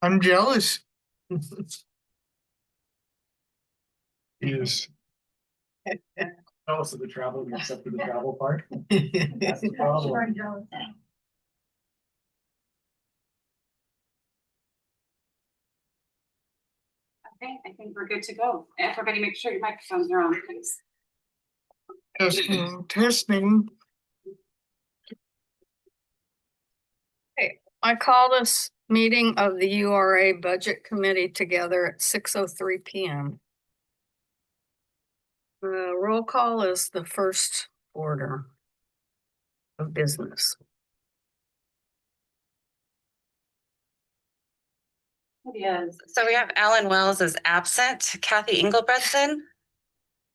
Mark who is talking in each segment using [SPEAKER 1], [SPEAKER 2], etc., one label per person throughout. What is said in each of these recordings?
[SPEAKER 1] I'm jealous.
[SPEAKER 2] Is jealous of the travel, except for the travel part. That's the problem.
[SPEAKER 3] Okay, I think we're good to go. Everybody make sure your microphones are on, please.
[SPEAKER 1] Testing.
[SPEAKER 4] Okay, I call this meeting of the URA Budget Committee together at 6:03 p.m. Roll call is the first order of business.
[SPEAKER 3] Yes. So we have Alan Wells is absent, Kathy Engelbretson,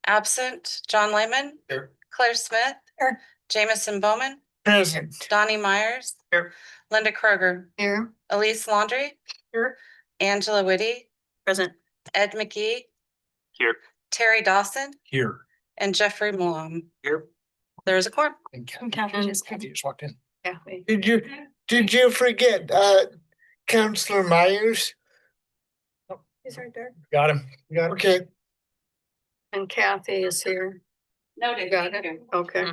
[SPEAKER 3] absent, John Lyman,
[SPEAKER 2] Here.
[SPEAKER 3] Claire Smith,
[SPEAKER 4] Here.
[SPEAKER 3] Jamison Bowman,
[SPEAKER 1] Present.
[SPEAKER 3] Donnie Myers,
[SPEAKER 2] Here.
[SPEAKER 3] Linda Kroger,
[SPEAKER 4] Here.
[SPEAKER 3] Elise Laundrie,
[SPEAKER 4] Here.
[SPEAKER 3] Angela Whitty,
[SPEAKER 4] Present.
[SPEAKER 3] Ed McGee,
[SPEAKER 2] Here.
[SPEAKER 3] Terry Dawson,
[SPEAKER 2] Here.
[SPEAKER 3] and Jeffrey Mulam.
[SPEAKER 2] Here.
[SPEAKER 3] There is a quorum.
[SPEAKER 2] And
[SPEAKER 4] Kathy
[SPEAKER 2] just walked in.
[SPEAKER 4] Kathy.
[SPEAKER 1] Did you forget Councillor Myers?
[SPEAKER 4] He's right there.
[SPEAKER 2] Got him. Got him.
[SPEAKER 1] Okay.
[SPEAKER 4] And Kathy is here.
[SPEAKER 3] Noted.
[SPEAKER 4] Got
[SPEAKER 3] Thank
[SPEAKER 4] it.
[SPEAKER 3] you.
[SPEAKER 4] Okay.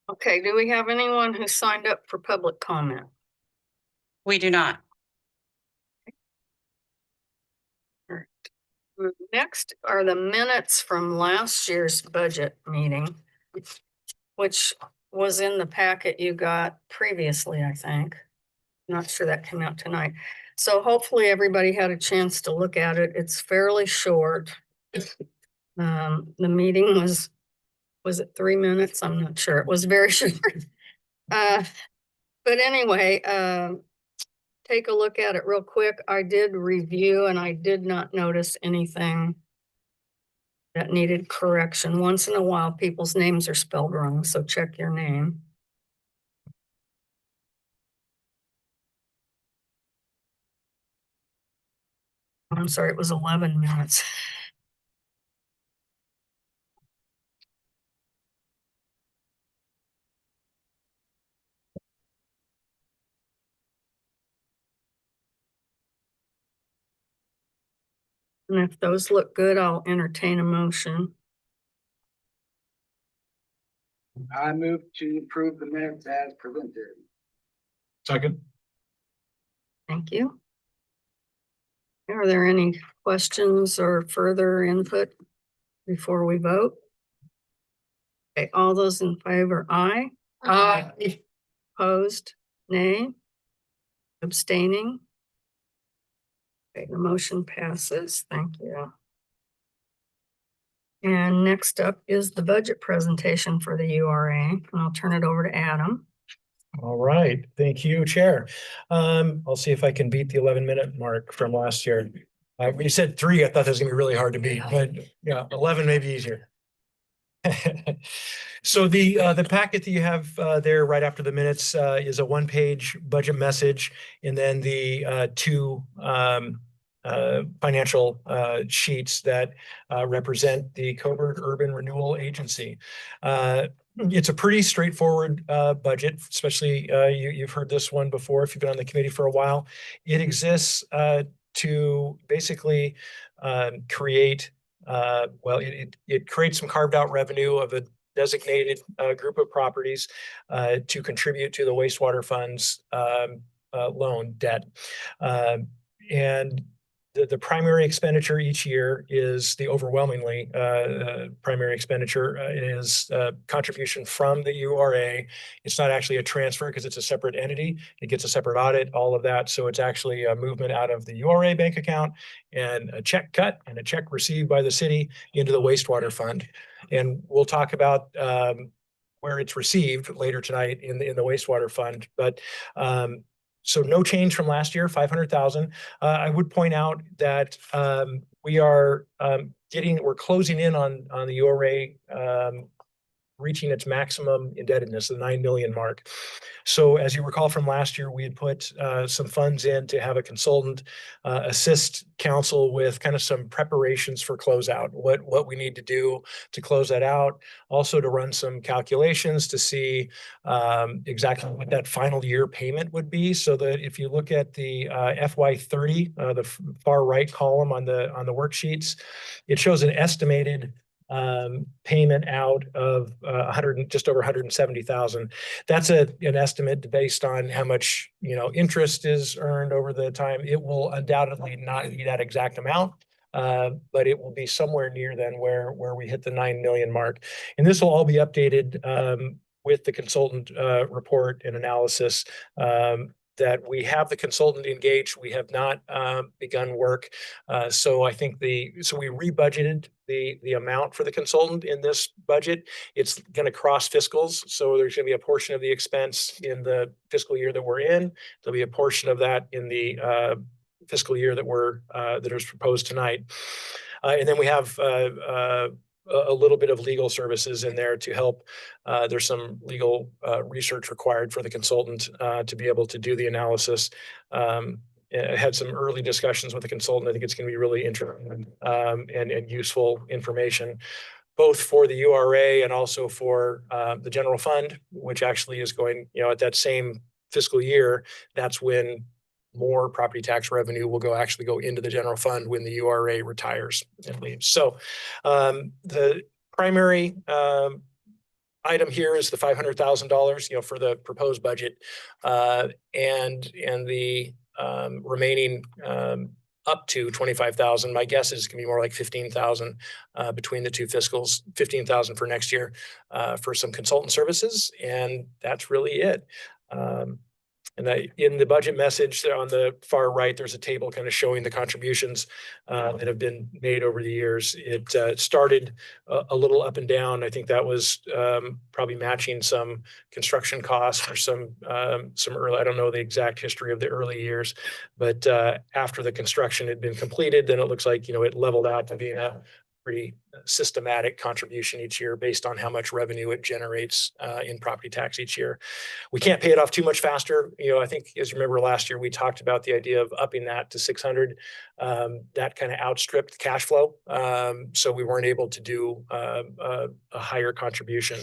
[SPEAKER 4] Okay, do we have anyone who signed up for public comment?
[SPEAKER 3] We do not.
[SPEAKER 4] Next are the minutes from last year's budget meeting, which was in the packet you got previously, I think. Not sure that came out tonight. So hopefully everybody had a chance to look at it. It's fairly short. The meeting was it 3 minutes? I'm not sure. It was very short. But anyway, take a look at it real quick. I did review and I did not notice anything that needed correction. Once in a while, people's names are spelled wrong, so check your name. I'm sorry, it was 11 minutes. And if those look good, I'll entertain a motion.
[SPEAKER 5] I move to approve the minutes as presented.
[SPEAKER 2] Second.
[SPEAKER 4] Thank you. Are there any questions or further input before we vote? Okay, all those in favor, aye.
[SPEAKER 1] Aye.
[SPEAKER 4] Opposed, nay. Abstaining. Okay, the motion passes. Thank you. And next up is the budget presentation for the URA, and I'll turn it over to Adam.
[SPEAKER 6] All right, thank you, Chair. I'll see if I can beat the 11-minute mark from last year. You said 3, I thought that was gonna be really hard to beat, but yeah, 11 may be easier. So the packet that you have there right after the minutes is a 1-page budget message, and then the 2 financial sheets that represent the Coburg Urban Renewal Agency. It's a pretty straightforward budget, especially you've heard this one before if you've been on the committee for a while. It exists to basically create, it creates some carved out revenue of a designated group of properties to contribute to the wastewater fund's loan debt. And the primary expenditure each year is the overwhelmingly primary expenditure is contribution from the URA. It's not actually a transfer because it's a separate entity. It gets a separate audit, all of that. So it's actually a movement out of the URA bank account and a check cut and a check received by the city into the wastewater fund. And we'll talk about where it's received later tonight in the wastewater fund. But so no change from last year, 500,000. I would point out that we're closing in on the URA reaching its maximum indebtedness, the 9 million mark. So as you recall from last year, we had put some funds in to have a consultant assist council with kind of some preparations for closeout, what we need to do to close that out, also to run some calculations to see exactly what that final year payment would be. So that if you look at the FY30, the far right column on the worksheets, it shows an estimated payment out of just over 170,000. That's an estimate based on how much, interest is earned over the time. It will undoubtedly not be that exact amount, but it will be somewhere near then where we hit the 9 million mark. And this will all be updated with the consultant report and analysis. That we have the consultant engaged. We have not begun work. So I think we rebudgeted the amount for the consultant in this budget. It's going to cross fiscals. So there's going to be a portion of the expense in the fiscal year that we're in. There'll be a portion of that in the fiscal year that is proposed tonight. And then we have a little bit of legal services in there to help. There's some legal research required for the consultant to be able to do the analysis. I had some early discussions with the consultant. I think it's going to be really interesting and useful information, both for the URA and also for the general fund, which actually is going, at that same fiscal year, that's when more property tax revenue will actually go into the general fund when the URA retires and leaves. So the primary item here is the $500,000, for the proposed budget, and the remaining up to 25,000. My guess is it's gonna be more like 15,000 between the two fiscals, 15,000 for next year for some consultant services, and that's really it. And in the budget message there on the far right, there's a table kind of showing the contributions that have been made over the years. It started a little up and down. I think that was probably matching some construction costs or some early, I don't know the exact history of the early years, but after the construction had been completed, then it looks like, it leveled out to being a pretty systematic contribution each year based on how much revenue it generates in property tax each year. We can't pay it off too much faster. I think, as you remember last year, we talked about the idea of upping that to 600. That kind of outstripped cash flow. So we weren't able to do a higher contribution.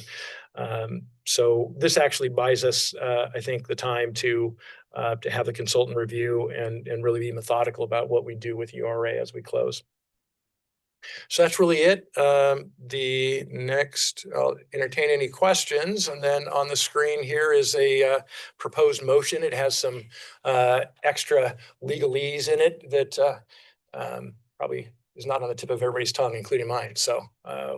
[SPEAKER 6] So this actually buys us, I think, the time to have the consultant review and really be methodical about what we do with URA as we close. So that's really it. The next, I'll entertain any questions. And then on the screen here is a proposed motion. It has some extra legalese in it that probably is not on the tip of everybody's tongue, including mine. So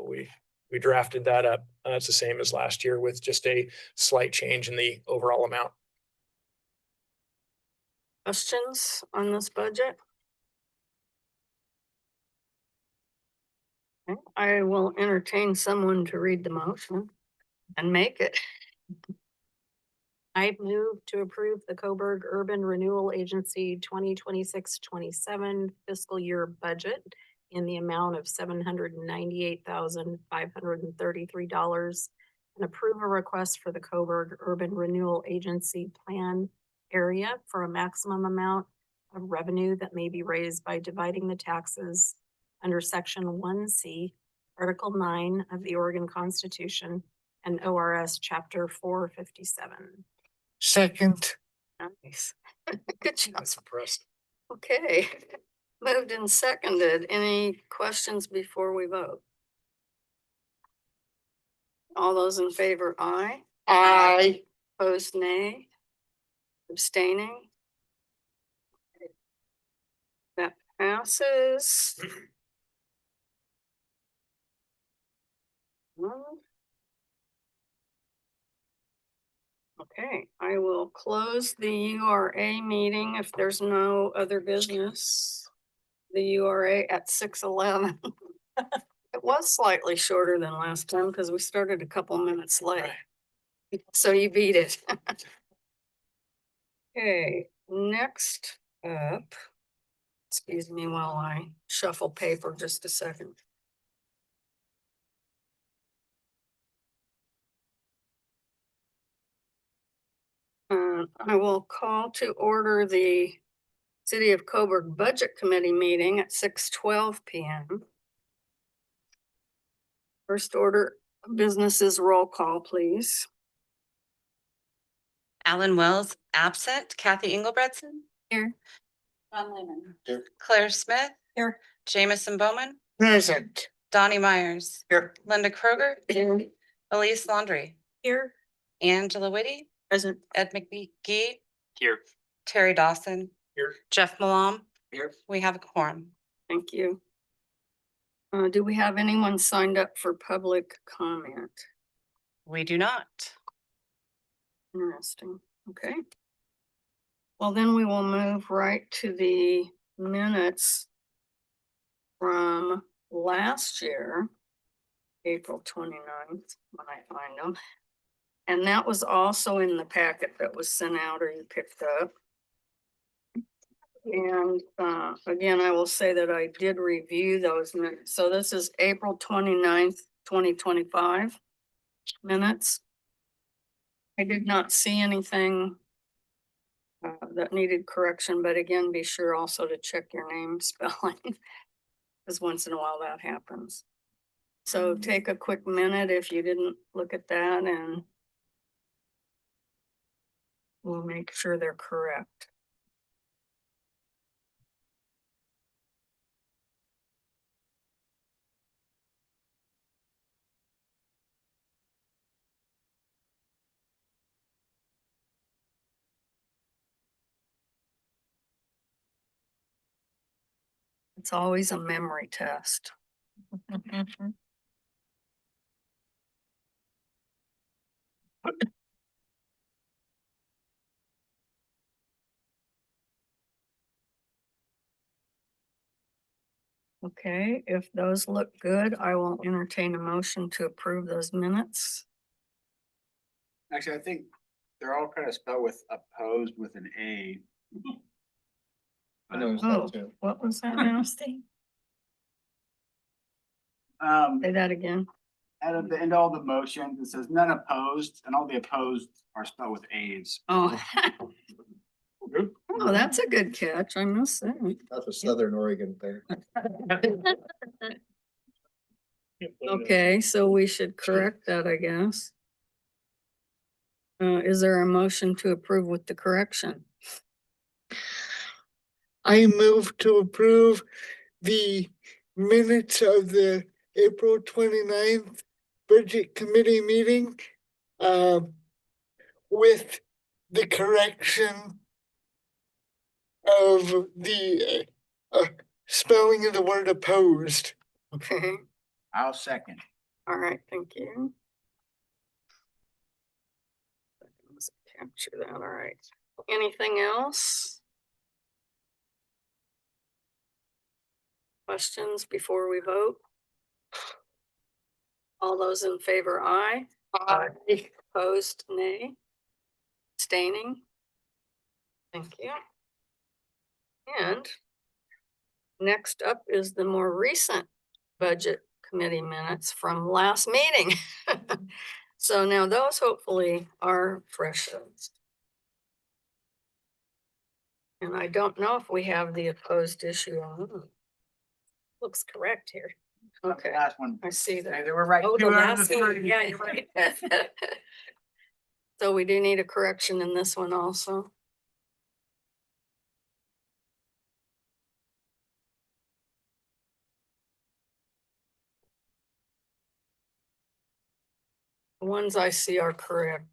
[SPEAKER 6] we drafted that up. It's the same as last year with just a slight change in the overall amount.
[SPEAKER 4] Questions on this budget? Okay, I will entertain someone to read the motion and make it.
[SPEAKER 7] I move to approve the Coburg Urban Renewal Agency 2026-27 fiscal year budget in the amount of $798,533 and approve a request for the Coburg Urban Renewal Agency plan area for a maximum amount of revenue that may be raised by dividing the taxes under Section 1C, Article 9 of the Oregon Constitution and ORS Chapter 457.
[SPEAKER 1] Second.
[SPEAKER 4] Nice. Good job.
[SPEAKER 6] That's impressed.
[SPEAKER 4] Okay, moved and seconded. Any questions before we vote? All those in favor, aye.
[SPEAKER 1] Aye.
[SPEAKER 4] Opposed, nay. Abstaining. That passes. Okay, I will close the URA meeting if there's no other business. The URA at 6:11. It was slightly shorter than last time because we started a couple minutes late. So you beat it. Okay, next up, excuse me while I shuffle paper just a second. I will call to order the City of Coburg Budget Committee meeting at 6:12 PM. First order of business is roll call, please.
[SPEAKER 3] Alan Wells, absent. Kathy Engelbretson.
[SPEAKER 7] Here.
[SPEAKER 3] John Lehman.
[SPEAKER 1] Here.
[SPEAKER 3] Claire Smith.
[SPEAKER 7] Here.
[SPEAKER 3] Jamison Bowman.
[SPEAKER 1] Present.
[SPEAKER 3] Donnie Myers.
[SPEAKER 1] Here.
[SPEAKER 3] Linda Kroger.
[SPEAKER 4] Here.
[SPEAKER 3] Elise Laundry.
[SPEAKER 7] Here.
[SPEAKER 3] Angela Whitty.
[SPEAKER 7] Present.
[SPEAKER 3] Ed McGee.
[SPEAKER 2] Here.
[SPEAKER 3] Terry Dawson.
[SPEAKER 2] Here.
[SPEAKER 3] Jeff Malam.
[SPEAKER 5] Here.
[SPEAKER 3] We have a quorum.
[SPEAKER 4] Thank you. Do we have anyone signed up for public comment?
[SPEAKER 3] We do not.
[SPEAKER 4] Interesting. Okay. Well, then we will move right to the minutes from last year, April 29th, when I find them. And that was also in the packet that was sent out or you picked up. And again, I will say that I did review those minutes. So this is April 29th, 2025 minutes. I did not see anything that needed correction, but again, be sure also to check your name spelling, because once in a while that happens. So take a quick minute if you didn't look at that, and we'll make sure they're correct. It's always a memory test. Okay, if those look good, I will entertain a motion to approve those minutes.
[SPEAKER 5] Actually, I think they're all kind of spelled with opposed with an A.
[SPEAKER 6] I noticed
[SPEAKER 4] Oh,
[SPEAKER 6] that too.
[SPEAKER 4] what was that now, Steve? Say that again.
[SPEAKER 5] At the end of all the motions, it says none opposed, and all the opposed are spelled with A's.
[SPEAKER 4] Oh. Oh, that's a good catch. I must say.
[SPEAKER 1] That's a Southern Oregon thing.
[SPEAKER 4] Okay, so we should correct that, I guess. Is there a motion to approve with the correction?
[SPEAKER 1] I move to approve the minutes of the April 29th Budget Committee meeting with the correction of the spelling of the word opposed.
[SPEAKER 4] Okay,
[SPEAKER 5] I'll second.
[SPEAKER 4] all right, thank you. Let's capture that, all right. Anything else? Questions before we vote? All those in favor, aye.
[SPEAKER 1] Aye.
[SPEAKER 4] Opposed, nay. Abstaining. Thank you. And next up is the more recent budget committee minutes from last meeting. So now those hopefully are fresh. And I don't know if we have the opposed issue on. Looks correct here. Okay,
[SPEAKER 5] Last one.
[SPEAKER 4] I see that.
[SPEAKER 5] They were right.
[SPEAKER 4] Oh, the
[SPEAKER 5] 2 out of
[SPEAKER 4] last
[SPEAKER 5] the
[SPEAKER 4] one,
[SPEAKER 5] 3.
[SPEAKER 4] yeah, you're right. So we do need a correction in this one also. The ones I see are correct.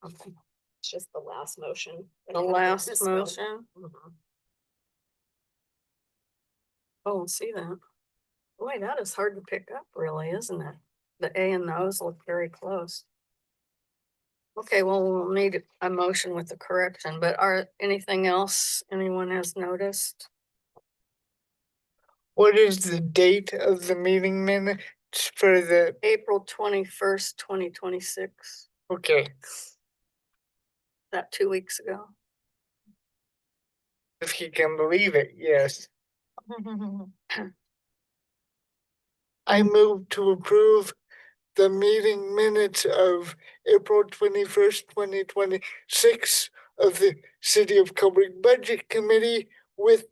[SPEAKER 4] Okay,
[SPEAKER 7] It's just the last motion.
[SPEAKER 4] the last motion. Oh, see that. Boy, that is hard to pick up really, isn't it? The A and the O's look very close. Okay, well, we'll need a motion with the correction, but are anything else anyone has noticed?
[SPEAKER 1] What is the date of the meeting minutes for the,
[SPEAKER 4] April 21st, 2026,
[SPEAKER 1] okay,
[SPEAKER 4] that 2 weeks ago.
[SPEAKER 1] if you can believe it, yes. I move to approve the meeting minutes of April 21st, 2026 of the City of Coburg Budget Committee with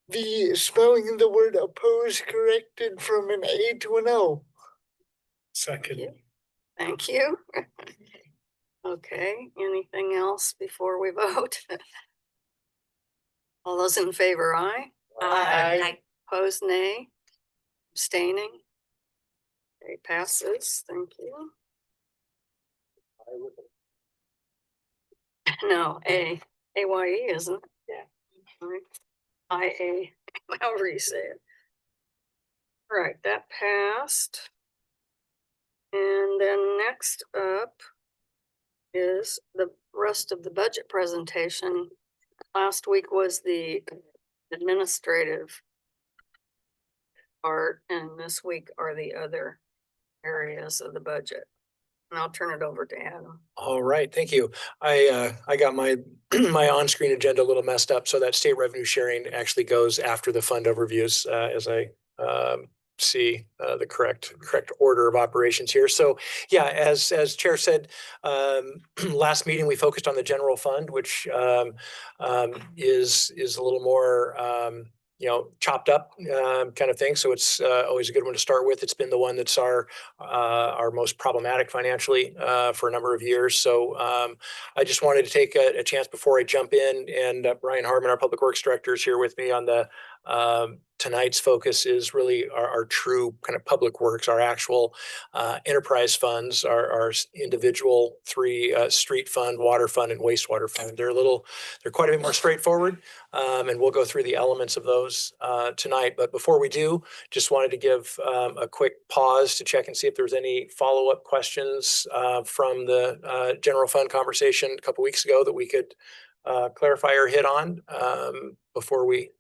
[SPEAKER 1] the spelling of the word oppose corrected from an A to an O.
[SPEAKER 6] Second.
[SPEAKER 4] Thank you. Okay, anything else before we vote? All those in favor, aye.
[SPEAKER 1] Aye.
[SPEAKER 4] Opposed, nay. Abstaining. Okay, passes. Thank you. No, AYE isn't it? Yeah. IA, however you say it. All right, that passed. And then next up is the rest of the budget presentation. Last week was the administrative part, and this week are the other areas of the budget. And I'll turn it over to Adam.
[SPEAKER 6] All right, thank you. I got my my on-screen agenda a little messed up, so that state revenue sharing actually goes after the fund overviews, as I see the correct order of operations here. So yeah, as Chair said, last meeting we focused on the general fund, which is a little more chopped up kind of thing. So it's always a good one to start with. It's been the one that's our most problematic financially for a number of years. So I just wanted to take a chance before I jump in, and Brian Harmon, our Public Works Director, is here with me on the tonight's focus is really our true kind of public works, our actual enterprise funds, our individual three street fund, water fund, and wastewater fund. They're quite a bit more straightforward, and we'll go through the elements of those tonight. But before we do, just wanted to give a quick pause to check and see if there's any follow-up questions from the general fund conversation a couple weeks ago that we could clarify or hit on before we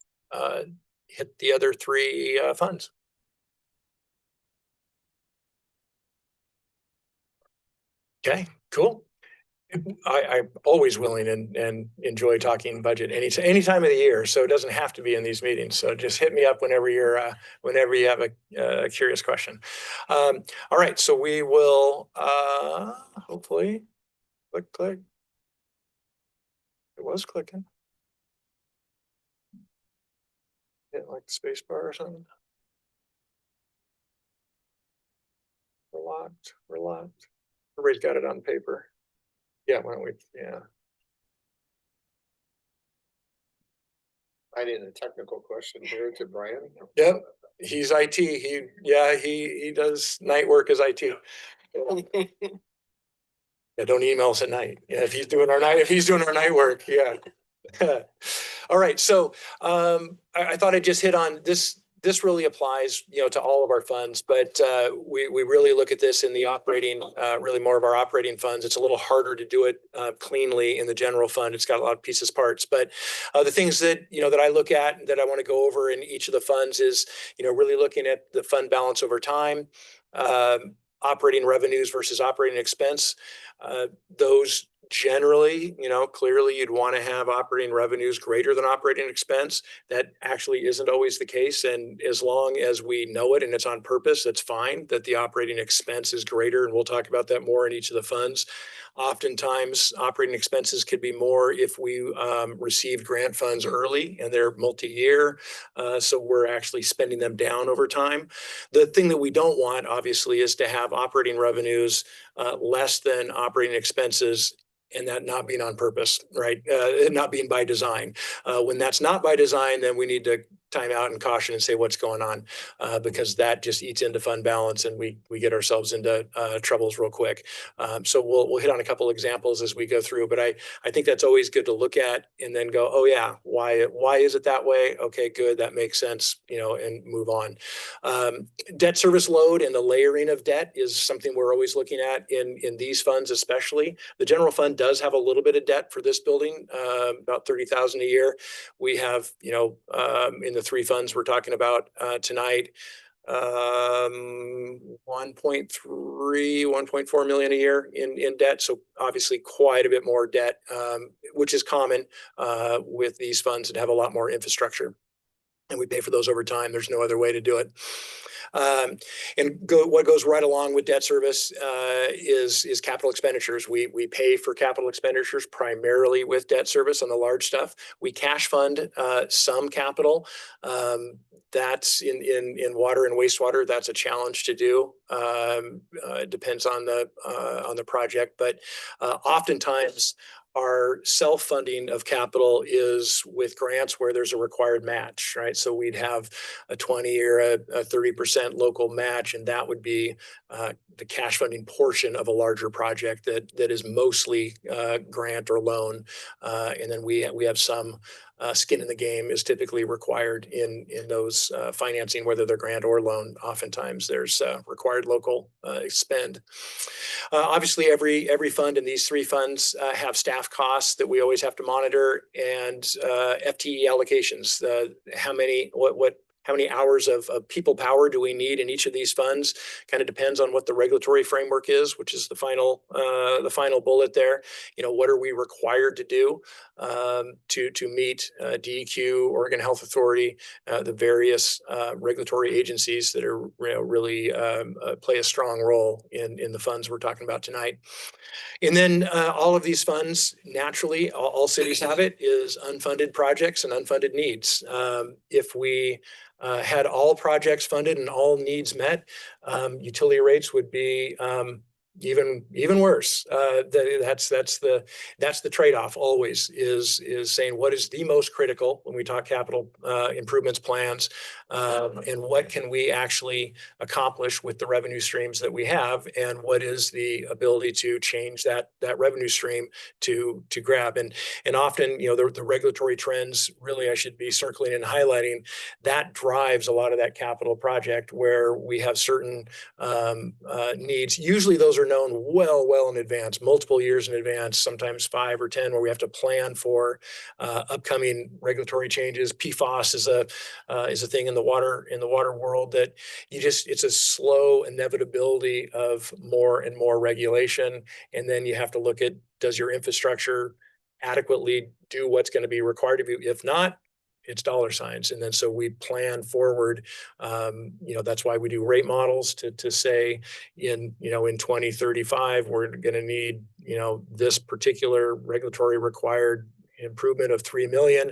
[SPEAKER 6] hit the other three funds. Okay, cool. I'm always willing and enjoy talking budget any time of the year, so it doesn't have to be in these meetings. So just hit me up whenever you have a curious question. All right, so we will hopefully click. It was clicking. Hit like the space bar or something. We're locked. Everybody's got it on paper. Yeah, why don't we? Yeah.
[SPEAKER 8] I need a technical question here to Brian.
[SPEAKER 6] Yep, he's IT. He does night work as IT. Yeah, don't email us at night. Yeah, if he's doing our night work, yeah. All right, so I thought I'd just hit on this. This really applies, to all of our funds, but we really look at this in the operating, really more of our operating funds. It's a little harder to do it cleanly in the general fund. It's got a lot of pieces, parts, but the things that that I look at that I want to go over in each of the funds is really looking at the fund balance over time, operating revenues versus operating expense. Those generally, clearly you'd want to have operating revenues greater than operating expense. That actually isn't always the case. And as long as we know it and it's on purpose, that's fine that the operating expense is greater. And we'll talk about that more in each of the funds. Oftentimes, operating expenses could be more if we receive grant funds early and they're multi-year. So we're actually spending them down over time. The thing that we don't want, obviously, is to have operating revenues less than operating expenses, and that not being on purpose, right? Not being by design. When that's not by design, then we need to time out and caution and say what's going on, because that just eats into fund balance and we get ourselves into troubles real quick. So we'll hit on a couple examples as we go through, but I think that's always good to look at and then go, oh yeah, why is it that way? Okay, good, that makes sense, and move on. Debt service load and the layering of debt is something we're always looking at in these funds, especially. The general fund does have a little bit of debt for this building, about $30,000 a year. We have, in the three funds we're talking about tonight, 1.4 million a year in debt. So obviously quite a bit more debt, which is common with these funds that have a lot more infrastructure. and we pay for those over time. There's no other way to do it. What goes right along with debt service is capital expenditures. We pay for capital expenditures primarily with debt service on the large stuff. We cash fund some capital. That's in water and wastewater. That's a challenge to do. It depends on the project, but oftentimes our self-funding of capital is with grants where there's a required match, right? So we'd have a 20 or a 30% local match, and that would be the cash funding portion of a larger project that is mostly grant or loan. And then we have some skin in the game is typically required in those financing, whether they're grant or loan. Oftentimes there's required local spend. Obviously, every fund in these three funds have staff costs that we always have to monitor, and FTE allocations. How many hours of people power do we need in each of these funds? Kind of depends on what the regulatory framework is, which is the final bullet there. You know, what are we required to do to meet DEQ, Oregon Health Authority, the various regulatory agencies that are really play a strong role in the funds we're talking about tonight. And then all of these funds, naturally, all cities have it, is unfunded projects and unfunded needs. If we had all projects funded and all needs met, utility rates would be even worse. That's the trade-off always is saying what is the most critical when we talk capital improvements plans, and what can we actually accomplish with the revenue streams that we have, and what is the ability to change that revenue stream to grab. And often, you know, the regulatory trends, really I should be circling and highlighting, that drives a lot of that capital project where we have certain needs. Usually those are known well in advance, multiple years in advance, sometimes 5 or 10, where we have to plan for upcoming regulatory changes. PFAS is a thing in the water world that it's a slow inevitability of more and more regulation. And then you have to look at, does your infrastructure adequately do what's going to be required of you? If not, it's dollar signs. And then so we plan forward. That's why we do rate models to say in 2035, we're going to need, this particular regulatory required improvement of 3 million.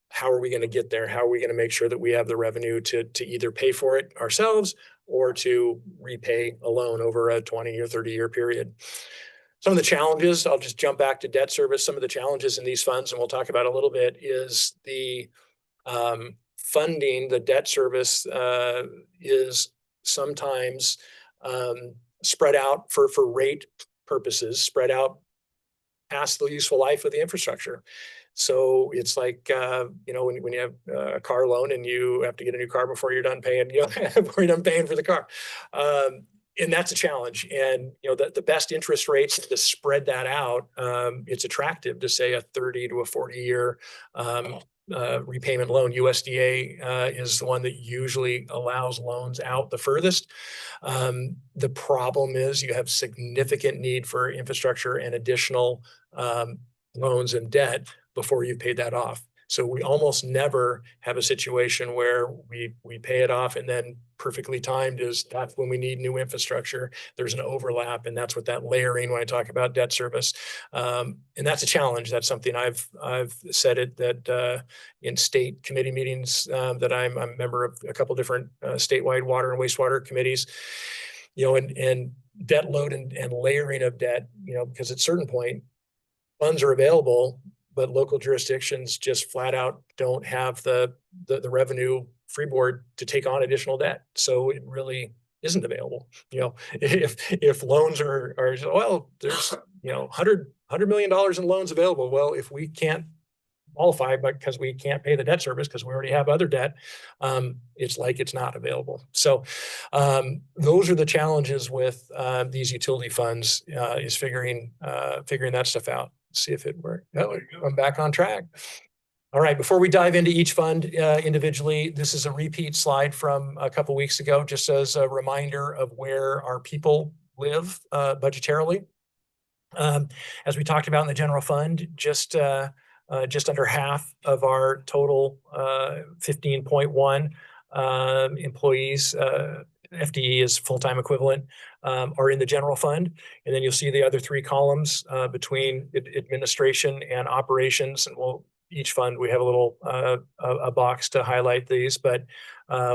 [SPEAKER 6] How are we going to get there? How are we going to make sure that we have the revenue to either pay for it ourselves or to repay a loan over a 20 or 30-year period? Some of the challenges, I'll just jump back to debt service. Some of the challenges in these funds, and we'll talk about a little bit, is the funding. The debt service is sometimes spread out for rate purposes, spread out past the useful life of the infrastructure. So it's like, when you have a car loan and you have to get a new car before you're done paying, before you're done paying for the car. And that's a challenge. And, the best interest rates to spread that out, it's attractive to say a 30 to a 40-year repayment loan. USDA is the one that usually allows loans out the furthest. The problem is you have significant need for infrastructure and additional loans and debt before you've paid that off. So we almost never have a situation where we pay it off and then perfectly timed is that's when we need new infrastructure. There's an overlap, and that's what that layering when I talk about debt service. And that's a challenge. That's something I've said it that in state committee meetings that I'm a member of a couple different statewide water and wastewater committees, and debt load and layering of debt, because at a certain point funds are available, but local jurisdictions just flat out don't have the revenue freeboard to take on additional debt. So it really isn't available. If loans are well, there's $100 million in loans available. Well, if we can't qualify, but because we can't pay the debt service because we already have other debt, it's like it's not available. So those are the challenges with these utility funds, is figuring that stuff out. See if it worked. Oh, I'm back on track. All right, before we dive into each fund individually, this is a repeat slide from a couple weeks ago, just as a reminder of where our people live budgetarily. As we talked about in the general fund, just just under half of our total 15.1 employees, FTE is full-time equivalent, are in the general fund. And then you'll see the other three columns between administration and operations. And each fund, we have a little a box to highlight these, but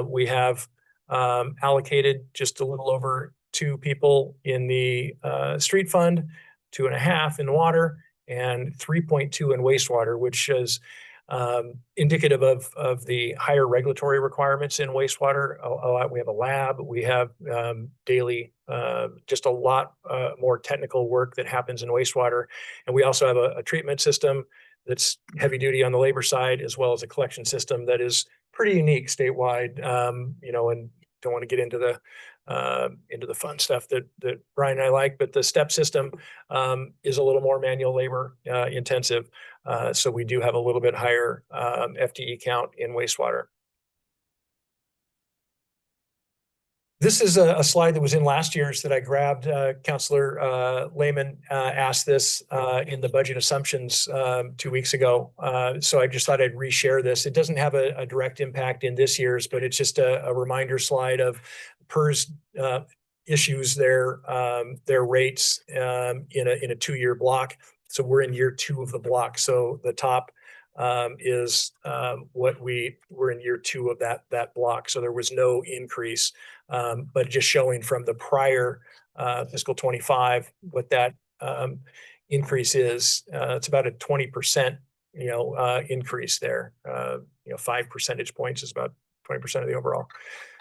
[SPEAKER 6] we have allocated just a little over 2 people in the street fund, 2.5 in water, and 3.2 in wastewater, which is indicative of the higher regulatory requirements in wastewater. We have a lab, we have daily, just a lot more technical work that happens in wastewater. And we also have a treatment system that's heavy duty on the labor side, as well as a collection system that is pretty unique statewide, you know, and don't want to get into the fun stuff that Brian and I like, but the STEP system is a little more manual labor intensive. So we do have a little bit higher FTE count in wastewater. This is a slide that was in last year's that I grabbed. Councillor Lehman asked this in the budget assumptions 2 weeks ago. So I just thought I'd reshare this. It doesn't have a direct impact in this year's, but it's just a reminder slide of PERS issues their rates in a 2-year block. So we're in year 2 of the block. So the top is what we're in year 2 of that block. So there was no increase, but just showing from the prior fiscal 25 what that increase is. It's about a 20% increase there. 5 percentage points is about 20% of the overall.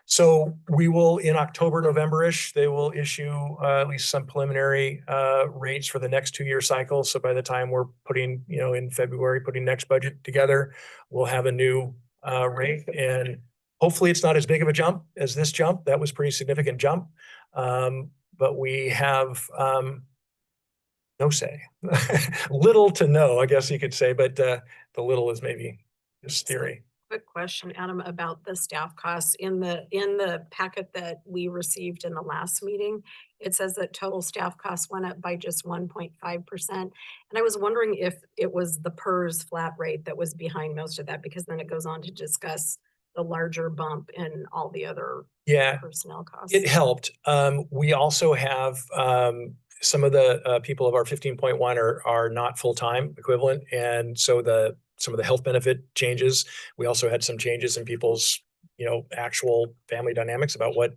[SPEAKER 6] So we will, in October, November-ish, they will issue at least some preliminary rates for the next 2-year cycle. So by the time we're putting, in February, putting next budget together, we'll have a new rate. And hopefully it's not as big of a jump as this jump. That was a pretty significant jump. But we have no say. Little to no, I guess you could say, but the little is maybe just theory.
[SPEAKER 7] Quick question, Adam, about the staff costs. In the packet that we received in the last meeting, it says that total staff costs went up by just 1.5%. And I was wondering if it was the PERS flat rate that was behind most of that, because then it goes on to discuss the larger bump in all the other personnel costs.
[SPEAKER 6] It helped. We also have some of the people of our 15.1 are not full-time equivalent. And so some of the health benefit changes. We also had some changes in people's, actual family dynamics about what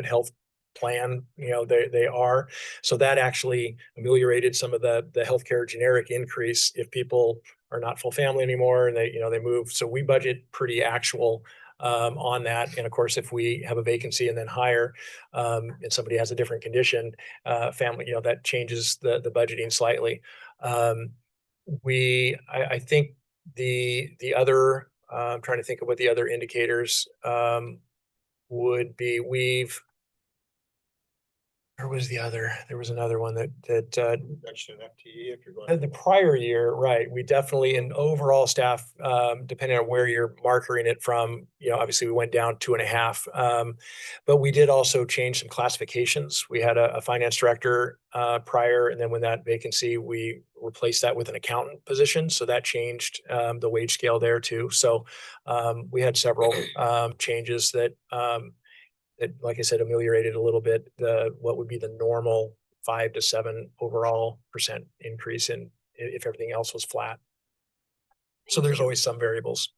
[SPEAKER 6] health plan, they are. So that actually ameliorated some of the healthcare generic increase if people are not full family anymore and they move. So we budget pretty actual on that. And of course, if we have a vacancy and then hire and somebody has a different condition, family, that changes the budgeting slightly. I think the other, I'm trying to think of what the other indicators would be. Where was the other? There was another one that
[SPEAKER 8] Reduction in FTE if you're going.
[SPEAKER 6] the prior year, right? We definitely, in overall staff, depending on where you're marking it from, obviously we went down 2.5. But we did also change some classifications. We had a finance director prior, and then when that vacancy, we replaced that with an accountant position. So that changed the wage scale there too. So we had several changes that like I said, ameliorated a little bit what would be the normal 5 to 7 overall % increase in if everything else was flat. So there's always some variables.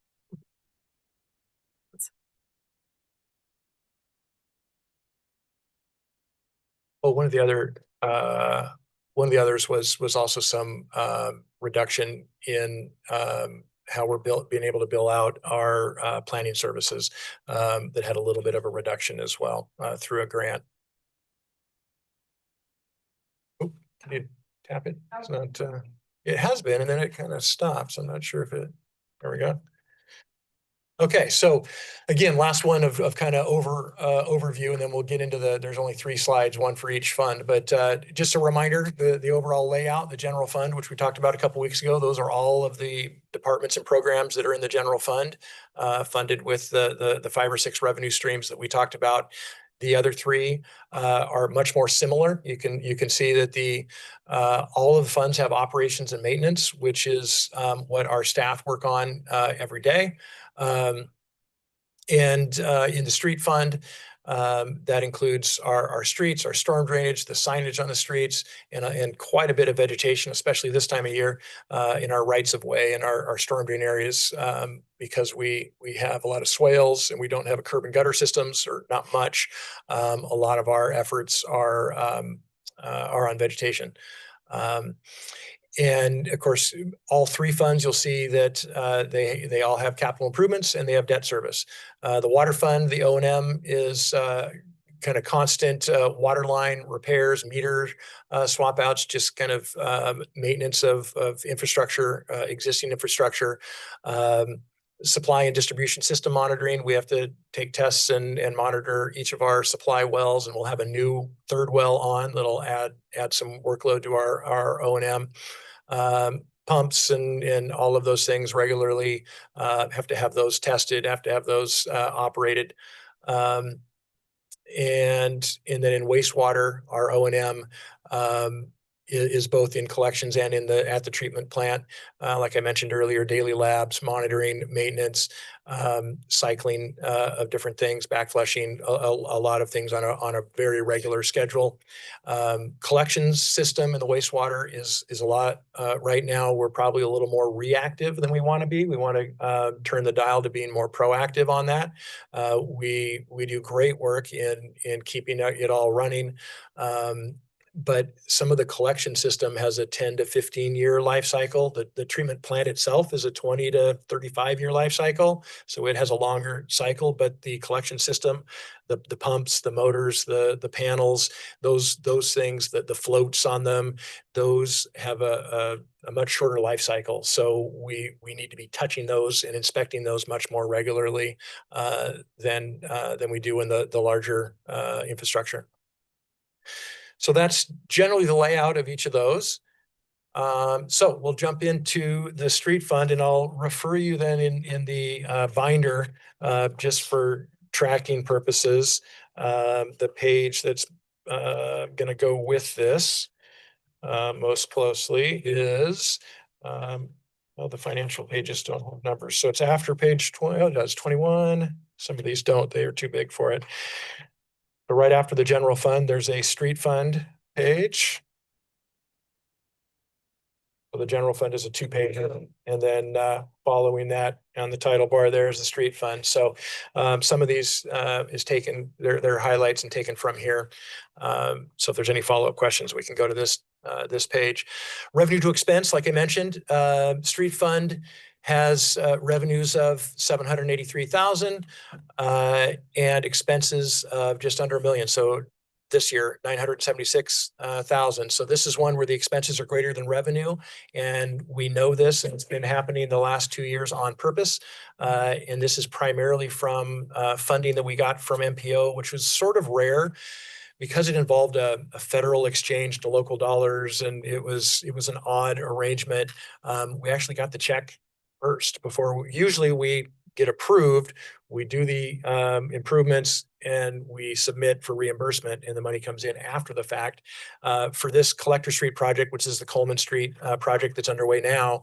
[SPEAKER 6] Oh, one of the others was also some reduction in how we're being able to bill out our planning services that had a little bit of a reduction as well through a grant. Oh, can you tap it? It's not, it has been, and then it kind of stops. I'm not sure if there we go. Okay, so again, last one of kind of overview, and then we'll get into there's only 3 slides, one for each fund. But just a reminder, the overall layout, the general fund, which we talked about a couple weeks ago, those are all of the departments and programs that are in the general fund, funded with the 5 or 6 revenue streams that we talked about. The other three are much more similar. You can see that all of the funds have operations and maintenance, which is what our staff work on every day. And in the street fund, that includes our streets, our storm drainage, the signage on the streets, and quite a bit of vegetation, especially this time of year, in our rights of way and our storm drain areas, because we have a lot of swales and we don't have a curb and gutter systems, or not much. A lot of our efforts are on vegetation. And of course, all three funds, you'll see that they all have capital improvements and they have debt service. The water fund, the O&M is kind of constant water line repairs, meter swap outs, just kind of maintenance of infrastructure, existing infrastructure. Supply and distribution system monitoring. We have to take tests and monitor each of our supply wells, and we'll have a new third well on that'll add some workload to our O&M. Pumps and all of those things regularly have to have those tested, have to have those operated. And then in wastewater, our O&M is both in collections and at the treatment plant. Like I mentioned earlier, daily labs, monitoring, maintenance, cycling of different things, backflushing, a lot of things on a very regular schedule. Collections system in the wastewater is a lot. Right now, we're probably a little more reactive than we want to be. We want to turn the dial to being more proactive on that. We do great work in keeping it all running. But some of the collection system has a 10 to 15 year life cycle. The treatment plant itself is a 20 to 35 year life cycle. So it has a longer cycle, but the collection system, the pumps, the motors, the panels, those things, the floats on them, those have a much shorter life cycle. So we need to be touching those and inspecting those much more regularly than we do in the larger infrastructure. So that's generally the layout of each of those. So we'll jump into the street fund, and I'll refer you then in the binder just for tracking purposes. The page that's going to go with this most closely is, well, the financial pages don't have numbers. So it's after page 20, oh, it does 21. Some of these don't, they are too big for it. But right after the general fund, there's a street fund page. So the general fund is a 2-page, and then following that on the title bar, there's the street fund. So some of these is taken, they're highlights and taken from here. So if there's any follow-up questions, we can go to this page. Revenue to expense, like I mentioned, street fund has revenues of $783,000 and expenses of just under $1 million. So this year, $976,000. So this is one where the expenses are greater than revenue, and we know this, and it's been happening the last 2 years on purpose. And this is primarily from funding that we got from MPO, which was sort of rare, because it involved a federal exchange to local dollars, and it was an odd arrangement. We actually got the check first before usually we get approved. We do the improvements and we submit for reimbursement, and the money comes in after the fact. For this Collector Street project, which is the Coleman Street project that's underway now,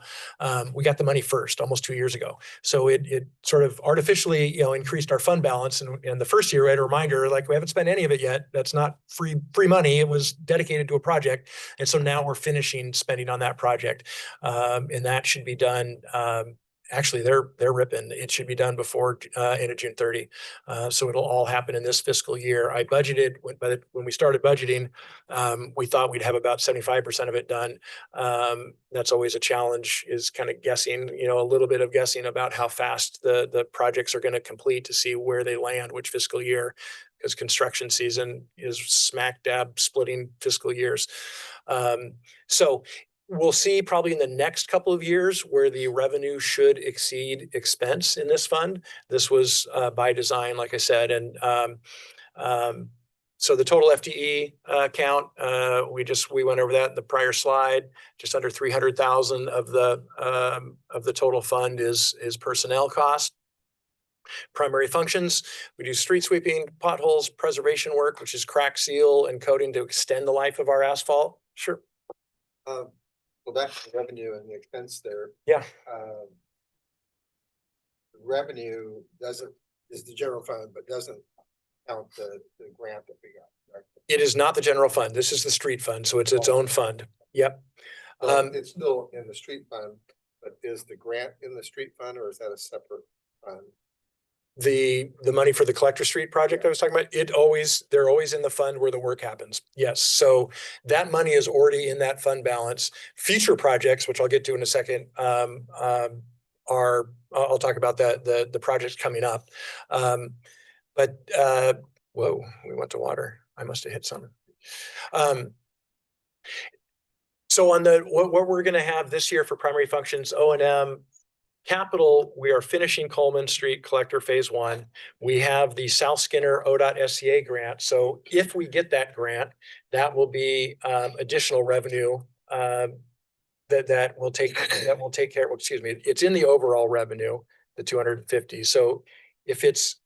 [SPEAKER 6] we got the money first, almost 2 years ago. So it sort of artificially, increased our fund balance. And the first year, I had a reminder, like, we haven't spent any of it yet. That's not free money. It was dedicated to a project. And so now we're finishing spending on that project. And that should be done. Actually, they're ripping. It should be done before end of June 30. So it'll all happen in this fiscal year. I budgeted when we started budgeting, we thought we'd have about 75% of it done. That's always a challenge, is kind of guessing, a little bit of guessing about how fast the projects are going to complete to see where they land, which fiscal year, because construction season is smack dab splitting fiscal years. So we'll see probably in the next couple of years where the revenue should exceed expense in this fund. This was by design, like I said. And so the total FTE count, we went over that in the prior slide. Just under 300,000 of the total fund is personnel cost. Primary functions, we do street sweeping, potholes, preservation work, which is crack seal and coating to extend the life of our asphalt. Sure.
[SPEAKER 8] Well, that's the revenue and the expense there.
[SPEAKER 6] Yeah.
[SPEAKER 8] Revenue is the general fund, but doesn't count the grant that we got. Right?
[SPEAKER 6] It is not the general fund. This is the street fund, so it's its own fund. Yep.
[SPEAKER 8] So it's still in the street fund, but is the grant in the street fund or is that a separate fund?
[SPEAKER 6] The money for the Collector Street project I was talking about, they're always in the fund where the work happens. Yes, so that money is already in that fund balance. Future projects, which I'll get to in a second, I'll talk about the projects coming up. But whoa, we went to water. I must have hit something. So on what we're going to have this year for primary functions, O&M, capital, we are finishing Coleman Street Collector Phase 1. We have the South Skinner ODOT SCA grant. So if we get that grant, that will be additional revenue that will take care of, excuse me, it's in the overall revenue, the 250. So if it's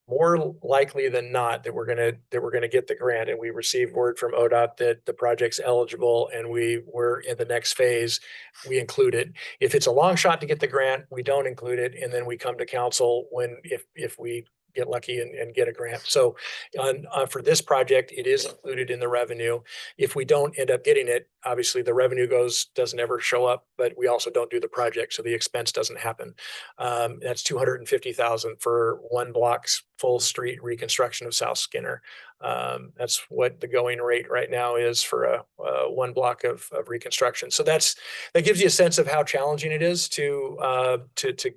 [SPEAKER 6] more likely than not that we're gonna get the grant and we received word from ODOT that the project's eligible and we're in the next phase, we include it. If it's a long shot to get the grant, we don't include it, and then we come to council if we get lucky and get a grant. So for this project, it is included in the revenue. If we don't end up getting it, obviously the revenue doesn't ever show up, but we also don't do the project, so the expense doesn't happen. That's $250,000 for one block's full street reconstruction of South Skinner. That's what the going rate right now is for a one block of reconstruction. So that gives you a sense of how challenging it is to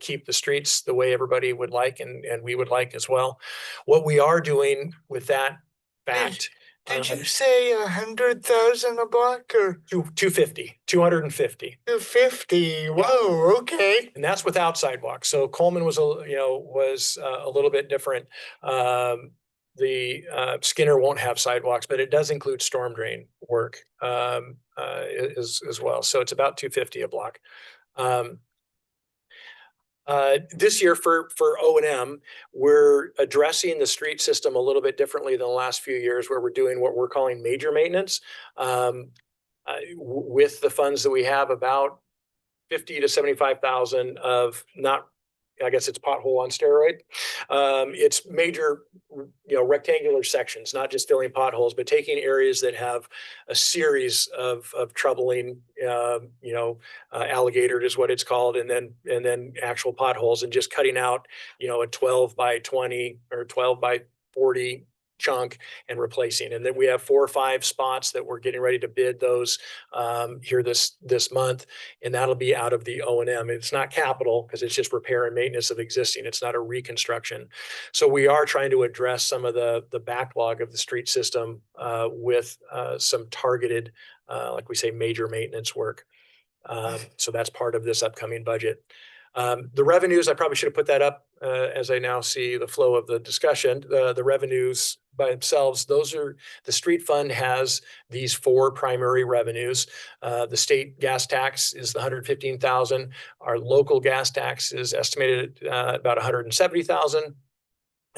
[SPEAKER 6] keep the streets the way everybody would like and we would like as well. What we are doing with that fact.
[SPEAKER 1] Did you say 100,000 a block or
[SPEAKER 6] 250?
[SPEAKER 1] 250? Whoa, okay.
[SPEAKER 6] And that's without sidewalks. So Coleman was a little bit different. The Skinner won't have sidewalks, but it does include storm drain work as well. So it's about 250 a block. This year for O&M, we're addressing the street system a little bit differently than the last few years, where we're doing what we're calling major maintenance. With the funds that we have, about 50 to 75,000 of not, I guess it's pothole on steroid. It's major, rectangular sections, not just filling potholes, but taking areas that have a series of troubling, alligator is what it's called, and then actual potholes, and just cutting out, a 12 by 20 or 12 by 40 chunk and replacing. And then we have 4 or 5 spots that we're getting ready to bid those here this month, and that'll be out of the O&M. It's not capital because it's just repair and maintenance of existing. It's not a reconstruction. So we are trying to address some of the backlog of the street system with some targeted, like we say, major maintenance work. So that's part of this upcoming budget. The revenues, I probably should have put that up as I now see the flow of the discussion. The revenues by themselves, the street fund has these 4 primary revenues. The state gas tax is the $115,000. Our local gas tax is estimated at about $170,000.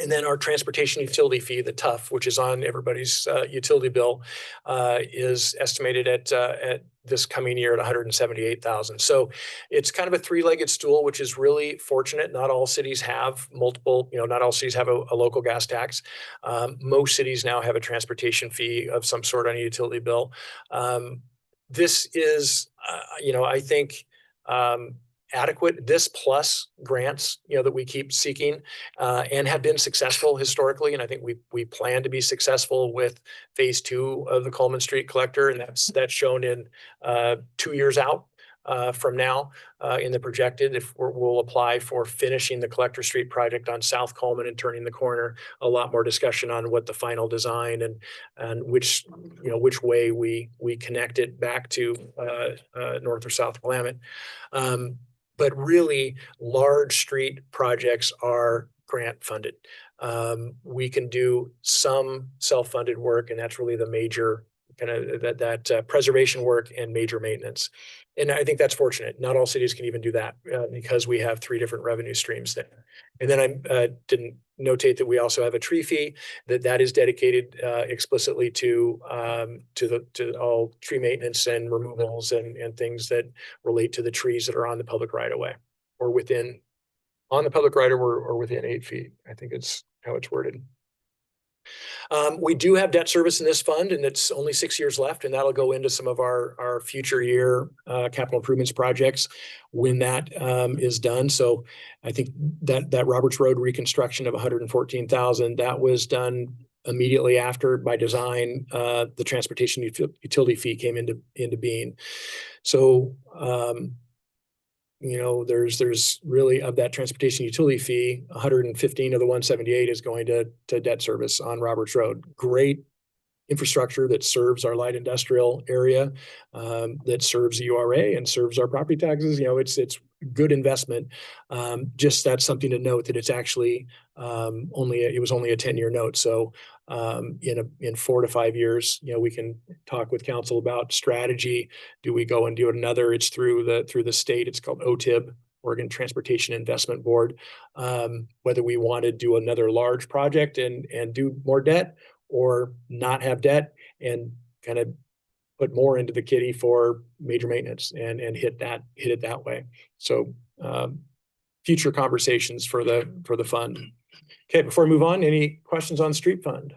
[SPEAKER 6] And then our transportation utility fee, the TUF, which is on everybody's utility bill, is estimated at this coming year at $178,000. So it's kind of a 3-legged stool, which is really fortunate. Not all cities have multiple, not all cities have a local gas tax. Most cities now have a transportation fee of some sort on a utility bill. This is, I think, adequate. This plus grants, that we keep seeking and have been successful historically. And I think we plan to be successful with phase 2 of the Coleman Street Collector. And that's shown in 2 years out from now in the projected. If we'll apply for finishing the Collector Street project on South Coleman and turning the corner, a lot more discussion on what the final design and which way we connect it back to North or South Willamette. But really large street projects are grant funded. We can do some self-funded work, and that's really the major kind of that preservation work and major maintenance. And I think that's fortunate. Not all cities can even do that because we have 3 different revenue streams there. And then I didn't notate that we also have a tree fee that is dedicated explicitly to all tree maintenance and removals and things that relate to the trees that are on the public right of way or on the public right of way or within 8 feet. I think it's how it's worded. We do have debt service in this fund, and it's only 6 years left, and that'll go into some of our future year capital improvements projects when that is done. So I think that Roberts Road reconstruction of 114,000, that was done immediately after, by design, the transportation utility fee came into being. So there's really, of that transportation utility fee, 115 of the 178 is going to debt service on Roberts Road. Great infrastructure that serves our light industrial area, that serves the URA and serves our property taxes. It's good investment. Just that's something to note, that it's actually it was only a 10-year note. So in 4 to 5 years, we can talk with council about strategy. Do we go and do another? It's through the state. It's called OTIB, Oregon Transportation Investment Board. Whether we want to do another large project and do more debt, or not have debt and kind of put more into the kitty for major maintenance and hit it that way. So future conversations for the fund. Okay, before we move on, any questions on street fund?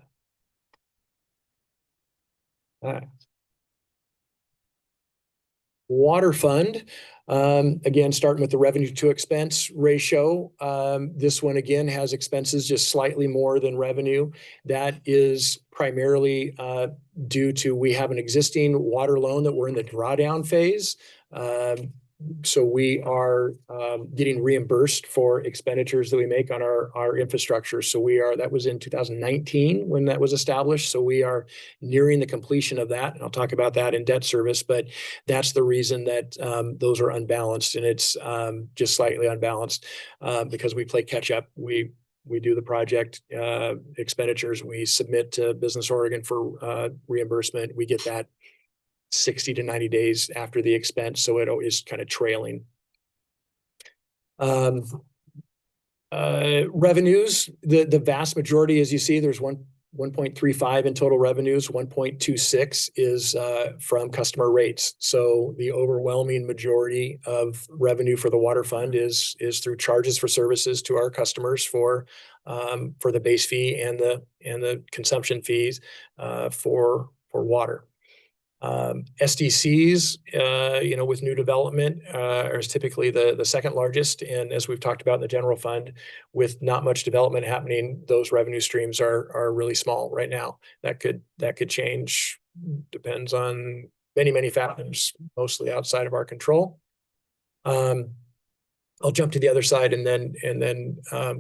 [SPEAKER 6] Water fund, again, starting with the revenue to expense ratio. This one again has expenses just slightly more than revenue. That is primarily due to, we have an existing water loan that we're in the drawdown phase. So we are getting reimbursed for expenditures that we make on our infrastructure. So that was in 2019 when that was established. So we are nearing the completion of that. And I'll talk about that in debt service, but that's the reason that those are unbalanced, and it's just slightly unbalanced because we play catch up. We do the project expenditures. We submit to Business Oregon for reimbursement. We get that 60 to 90 days after the expense. So it is kind of trailing. Revenues, the vast majority, as you see, there's 1.35 in total revenues. 1.26 is from customer rates. So the overwhelming majority of revenue for the water fund is through charges for services to our customers for the base fee and the consumption fees for water. SDCs, with new development, is typically the second largest. And as we've talked about in the general fund, with not much development happening, those revenue streams are really small right now. That could change, depends on many factors, mostly outside of our control. I'll jump to the other side and then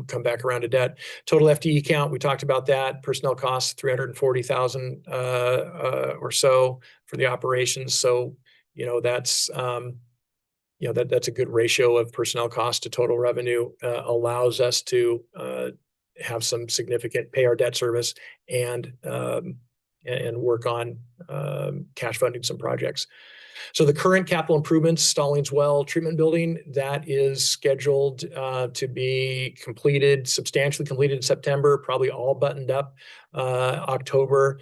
[SPEAKER 6] come back around to debt. Total FTE count, we talked about that. Personnel costs, 340,000 or so for the operations. So, that's that's a good ratio of personnel cost to total revenue. Allows us to have some significant, pay our debt service and work on cash funding some projects. So the current capital improvements, Stallings Well Treatment Building, that is scheduled to be substantially completed in September, probably all buttoned up October.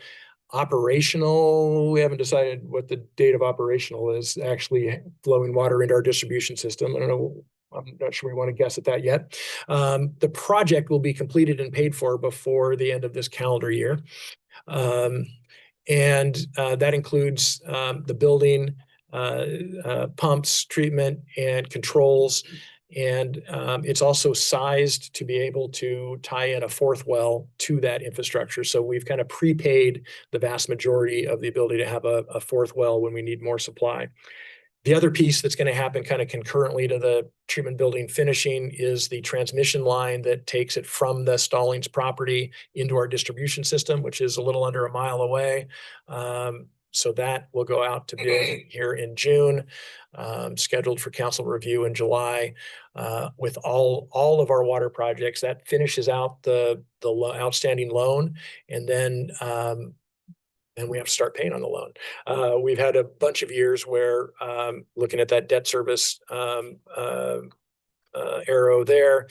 [SPEAKER 6] Operational, we haven't decided what the date of operational is, actually flowing water into our distribution system. I don't know. I'm not sure we want to guess at that yet. The project will be completed and paid for before the end of this calendar year. And that includes the building, pumps, treatment, and controls. And it's also sized to be able to tie in a 4th well to that infrastructure. So we've kind of prepaid the vast majority of the ability to have a 4th well when we need more supply. The other piece that's going to happen kind of concurrently to the treatment building finishing is the transmission line that takes it from the Stallings property into our distribution system, which is a little under a mile away. So that will go out to bid here in June, scheduled for council review in July. With all of our water projects, that finishes out the outstanding loan, and then and we have to start paying on the loan. We've had a bunch of years where, looking at that debt service arrow there,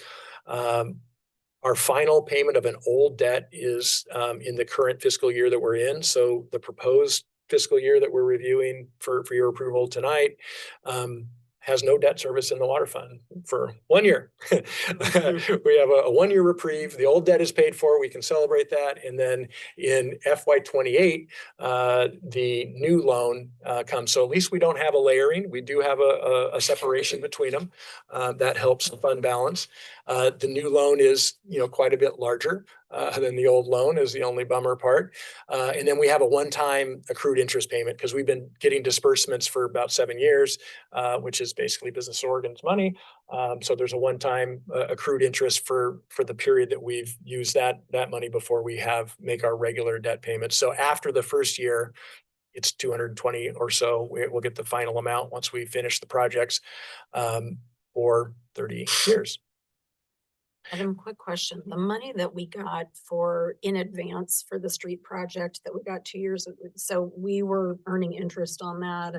[SPEAKER 6] our final payment of an old debt is in the current fiscal year that we're in. So the proposed fiscal year that we're reviewing for your approval tonight has no debt service in the water fund for 1 year. We have a 1 year reprieve. The old debt is paid for. We can celebrate that. And then in FY28, the new loan comes. So at least we don't have a layering. We do have a separation between them. That helps the fund balance. The new loan is, quite a bit larger than the old loan, is the only bummer part. And then we have a one-time accrued interest payment because we've been getting disbursements for about 7 years, which is basically Business Oregon's money. So there's a one-time accrued interest for the period that we've used that money before we make our regular debt payments. So after the first year, it's 220 or so. We'll get the final amount once we finish the projects for 30 years.
[SPEAKER 7] Adam, quick question. The money that we got in advance for the street project that we got 2 years, so we were earning interest on that?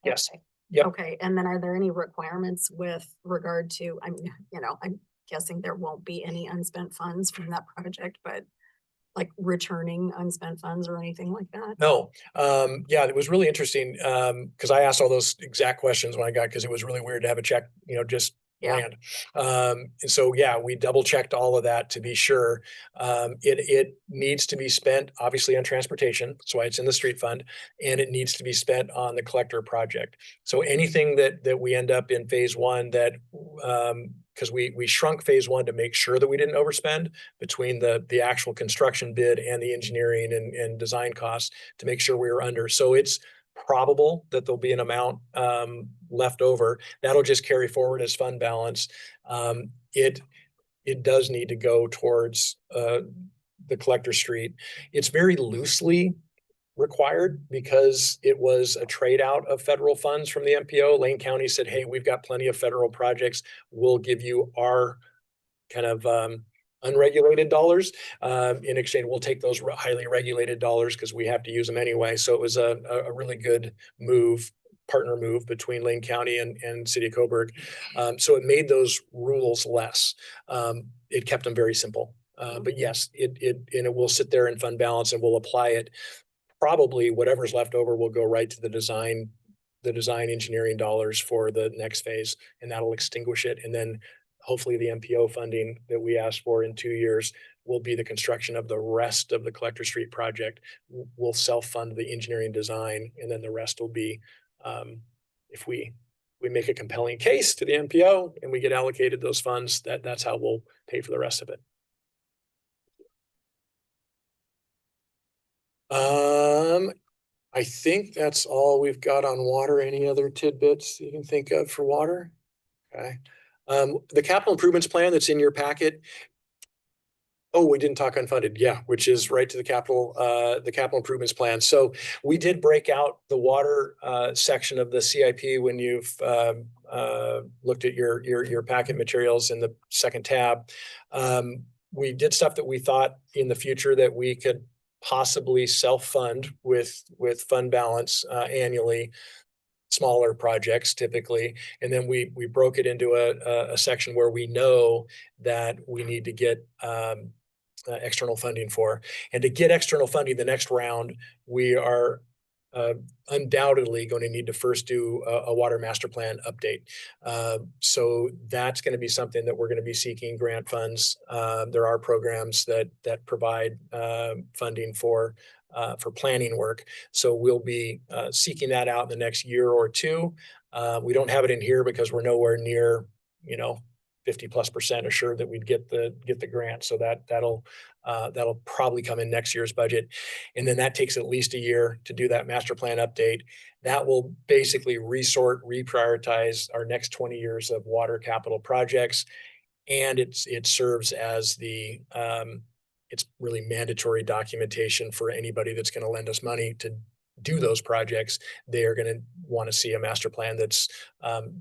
[SPEAKER 6] Yes.
[SPEAKER 7] Okay.
[SPEAKER 6] Yep.
[SPEAKER 7] Okay, and then are there any requirements with regard to, I'm guessing there won't be any unspent funds from that project, but like returning unspent funds or anything like that?
[SPEAKER 6] No. Yeah, it was really interesting because I asked all those exact questions when I got, because it was really weird to have a check, just
[SPEAKER 7] Yeah.
[SPEAKER 6] land. And so, yeah, we double checked all of that to be sure. It needs to be spent obviously on transportation. That's why it's in the street fund, and it needs to be spent on the collector project. So anything that we end up in phase one that, because we shrunk phase one to make sure that we didn't overspend between the actual construction bid and the engineering and design costs to make sure we were under. So it's probable that there'll be an amount left over. That'll just carry forward as fund balance. It does need to go towards the collector street. It's very loosely required because it was a trade out of federal funds from the MPO. Lane County said, hey, we've got plenty of federal projects. We'll give you our kind of unregulated dollars. In exchange, we'll take those highly regulated dollars because we have to use them anyway. So it was a really good partner move between Lane County and City of Coburg. So it made those rules less. It kept them very simple. But yes, it will sit there in fund balance and we'll apply it. Probably whatever's left over will go right to the design engineering dollars for the next phase, and that'll extinguish it. And then hopefully the MPO funding that we asked for in 2 years will be the construction of the rest of the Collector Street project. We'll self-fund the engineering design, and then the rest will be, if we make a compelling case to the MPO and we get allocated those funds, that's how we'll pay for the rest of it. I think that's all we've got on water. Any other tidbits you can think of for water? Okay. The capital improvements plan that's in your packet. Oh, we didn't talk unfunded. Yeah, which is right to the capital improvements plan. So we did break out the water section of the CIP when you've looked at your packet materials in the second tab. We did stuff that we thought in the future that we could possibly self-fund with fund balance annually, smaller projects typically. And then we broke it into a section where we know that we need to get external funding for. And to get external funding the next round, we are undoubtedly going to need to first do a water master plan update. So that's going to be something that we're going to be seeking grant funds. There are programs that provide funding for planning work. So we'll be seeking that out in the next year or two. We don't have it in here because we're nowhere near, 50+% assured that we'd get the grant. So that'll probably come in next year's budget. And then that takes at least a year to do that master plan update. That will basically reprioritize our next 20 years of water capital projects. And it serves as it's really mandatory documentation for anybody that's going to lend us money to do those projects. They are going to want to see a master plan that's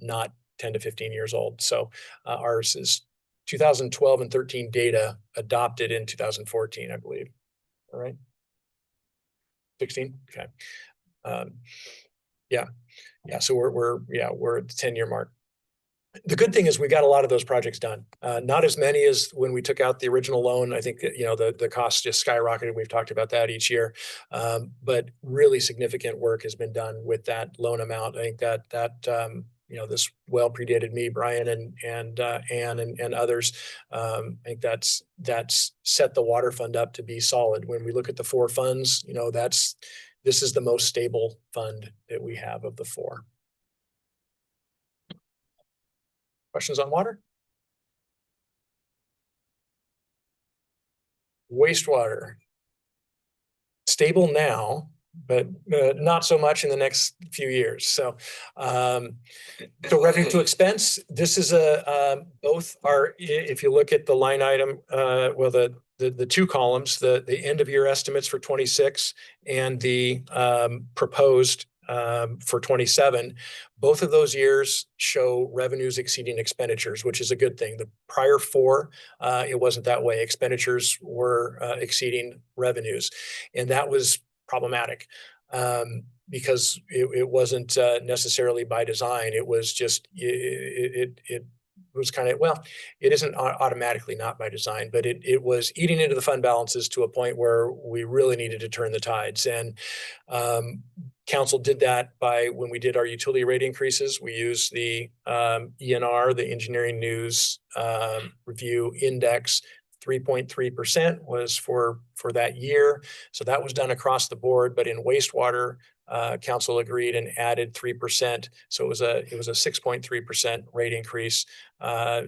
[SPEAKER 6] not 10 to 15 years old. So ours is 2012 and 13 data adopted in 2014, I believe. All right. 16? Okay. Yeah. So we're at the 10-year mark. The good thing is we got a lot of those projects done. Not as many as when we took out the original loan. I think that, the cost just skyrocketed. We've talked about that each year. But really significant work has been done with that loan amount. I think that this well predated me, Brian and Ann and others. I think that's set the water fund up to be solid. When we look at the 4 funds, this is the most stable fund that we have of the 4. Questions on water? Wastewater. Stable now, but not so much in the next few years. So revenue to expense, this is both are, if you look at the line item, the 2 columns, the end of year estimates for 26 and the proposed for 27, both of those years show revenues exceeding expenditures, which is a good thing. The prior 4, it wasn't that way. Expenditures were exceeding revenues, and that was problematic because it wasn't necessarily by design. It was just it was kind of, it isn't automatically not by design, but it was eating into the fund balances to a point where we really needed to turn the tides. And council did that by, when we did our utility rate increases, we used the ENR, the Engineering News Review Index. 3.3% was for that year. So that was done across the board, but in wastewater, council agreed and added 3%. So it was a 6.3% rate increase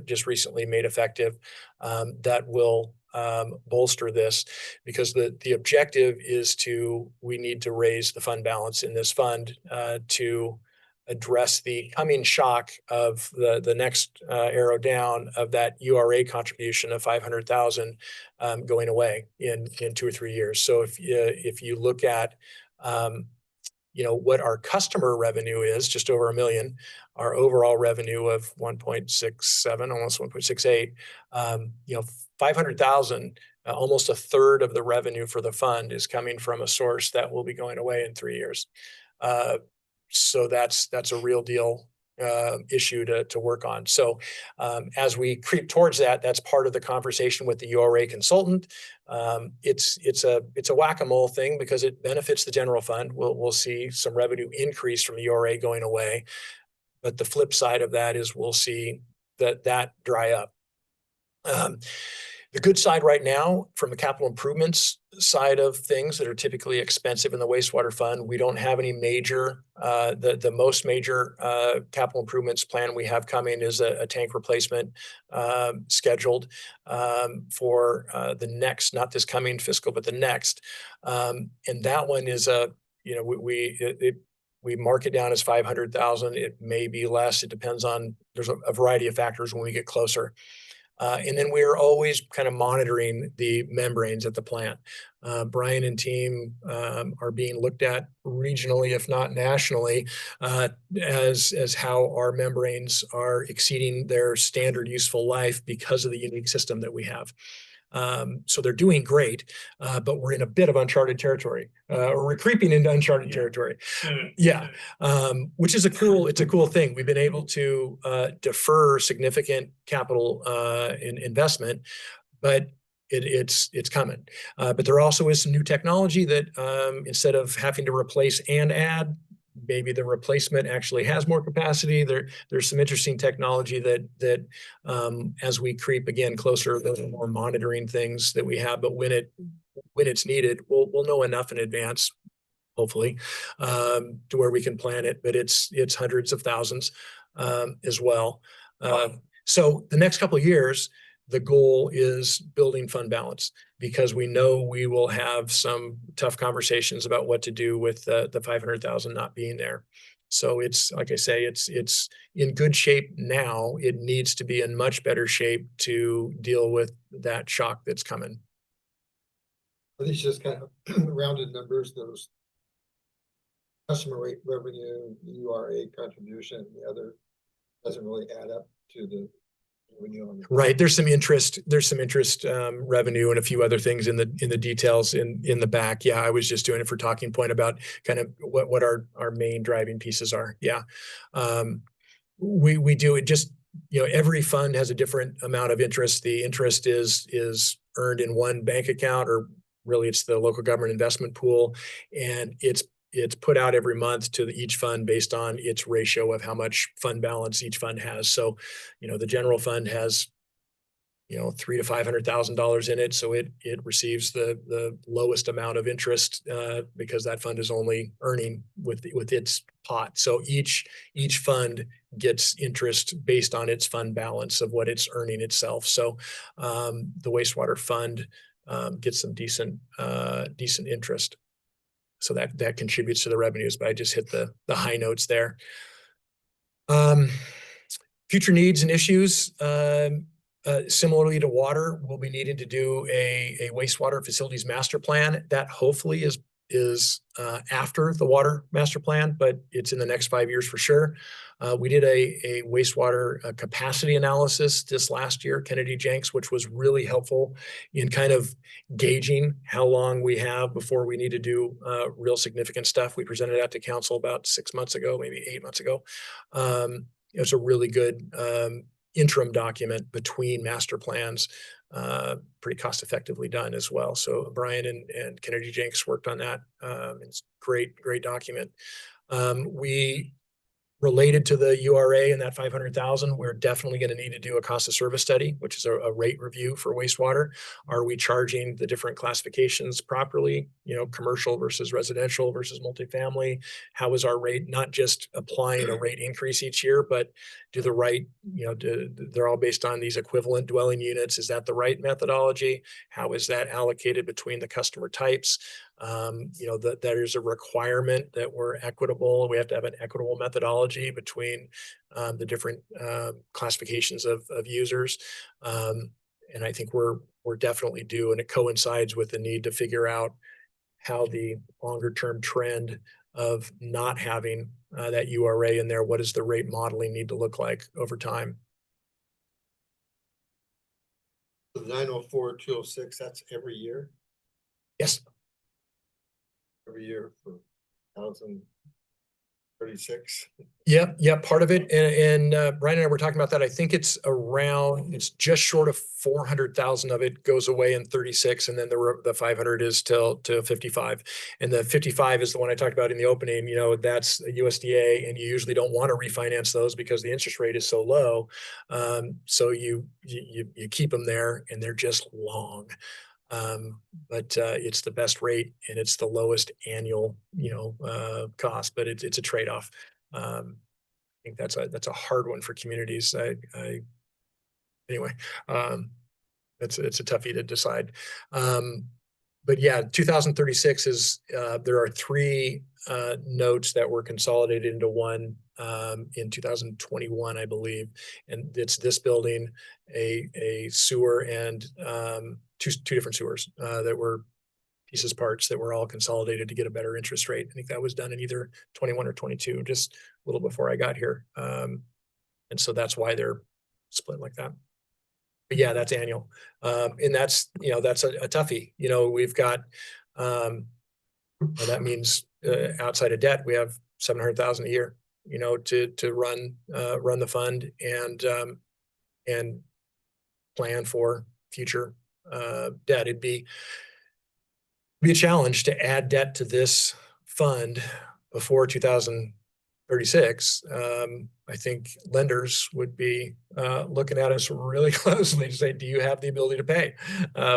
[SPEAKER 6] just recently made effective. That will bolster this, because the objective is we need to raise the fund balance in this fund to address the coming shock of the next arrow down of that URA contribution of 500,000 going away in 2 or 3 years. So if you look at what our customer revenue is, just over $1 million, our overall revenue of 1.67, almost 1.68, 500,000, almost a third of the revenue for the fund is coming from a source that will be going away in 3 years. So that's a real deal issue to work on. So as we creep towards that, that's part of the conversation with the URA consultant. It's a whack-a-mole thing because it benefits the general fund. We'll see some revenue increase from the URA going away, but the flip side of that is we'll see that dry up. The good side right now, from the capital improvements side of things that are typically expensive in the wastewater fund, we don't have any major, the most major capital improvements plan we have coming is a tank replacement scheduled for the next, not this coming fiscal, but the next. And that one is we mark it down as 500,000. It may be less. It depends on, there's a variety of factors when we get closer. And then we're always kind of monitoring the membranes at the plant. Brian and team are being looked at regionally, if not nationally, as how our membranes are exceeding their standard useful life because of the unique system that we have. So they're doing great, but we're in a bit of uncharted territory, or we're creeping into uncharted territory. Yeah, which is it's a cool thing. We've been able to defer significant capital investment, but it's coming. But there also is some new technology that instead of having to replace and add, maybe the replacement actually has more capacity. There's some interesting technology that as we creep again closer, those are more monitoring things that we have. But when it's needed, we'll know enough in advance, hopefully, to where we can plan it. But it's hundreds of thousands as well. So the next couple of years, the goal is building fund balance, because we know we will have some tough conversations about what to do with the 500,000 not being there. So it's, like I say, it's in good shape now. It needs to be in much better shape to deal with that shock that's coming.
[SPEAKER 8] Are these just kind of rounded numbers, those customer rate revenue, URA contribution, the other doesn't really add up to the
[SPEAKER 6] Right, there's some interest revenue and a few other things in the details in the back. Yeah, I was just doing it for talking point about kind of what our main driving pieces are. Yeah. We do it just, every fund has a different amount of interest. The interest is earned in one bank account, or really it's the local government investment pool, and it's put out every month to each fund based on its ratio of how much fund balance each fund has. So, the general fund has $300,000 to $500,000 in it, so it receives the lowest amount of interest because that fund is only earning with its pot. So each fund gets interest based on its fund balance of what it's earning itself. So the wastewater fund gets some decent interest. So that contributes to the revenues, but I just hit the high notes there. Future needs and issues. Similarly to water, we'll be needing to do a wastewater facilities master plan that hopefully is after the water master plan, but it's in the next 5 years for sure. We did a wastewater capacity analysis this last year, Kennedy Jenks, which was really helpful in kind of gauging how long we have before we need to do real significant stuff. We presented that to council about 6 months ago, maybe 8 months ago. It's a really good interim document between master plans, pretty cost effectively done as well. So Brian and Kennedy Jenks worked on that. It's great document. We related to the URA and that 500,000, we're definitely going to need to do a cost of service study, which is a rate review for wastewater. Are we charging the different classifications properly? Commercial versus residential versus multifamily. How is our rate? Not just applying a rate increase each year, but do the right, they're all based on these equivalent dwelling units. Is that the right methodology? How is that allocated between the customer types? That there's a requirement that we're equitable. We have to have an equitable methodology between the different classifications of users. And I think we're definitely due, and it coincides with the need to figure out how the longer term trend of not having that URA in there, what does the rate modeling need to look like over time?
[SPEAKER 8] The 904, 206, that's every year?
[SPEAKER 6] Yes.
[SPEAKER 8] Every year for 1,036.
[SPEAKER 6] Yep. Part of it. And Brian and I were talking about that. I think it's just short of 400,000 of it goes away in 36. And then the 500 is till 55. And the 55 is the one I talked about in the opening. That's a USDA, and you usually don't want to refinance those because the interest rate is so low. So you keep them there, and they're just long. But it's the best rate, and it's the lowest annual, cost, but it's a trade-off. I think that's a hard one for communities. Anyway, it's a toughie to decide. But yeah, 2036 is, there are 3 notes that were consolidated into one in 2021, I believe. And it's this building, a sewer, and two different sewers that were parts that were all consolidated to get a better interest rate. I think that was done in either 21 or 22, just a little before I got here. And so that's why they're split like that. But yeah, that's annual. And that's a toughie. We've got, that means outside of debt, we have 700,000 a year, to run the fund and plan for future debt. It'd be a challenge to add debt to this fund before 2036. I think lenders would be looking at us really closely to say, do you have the ability to pay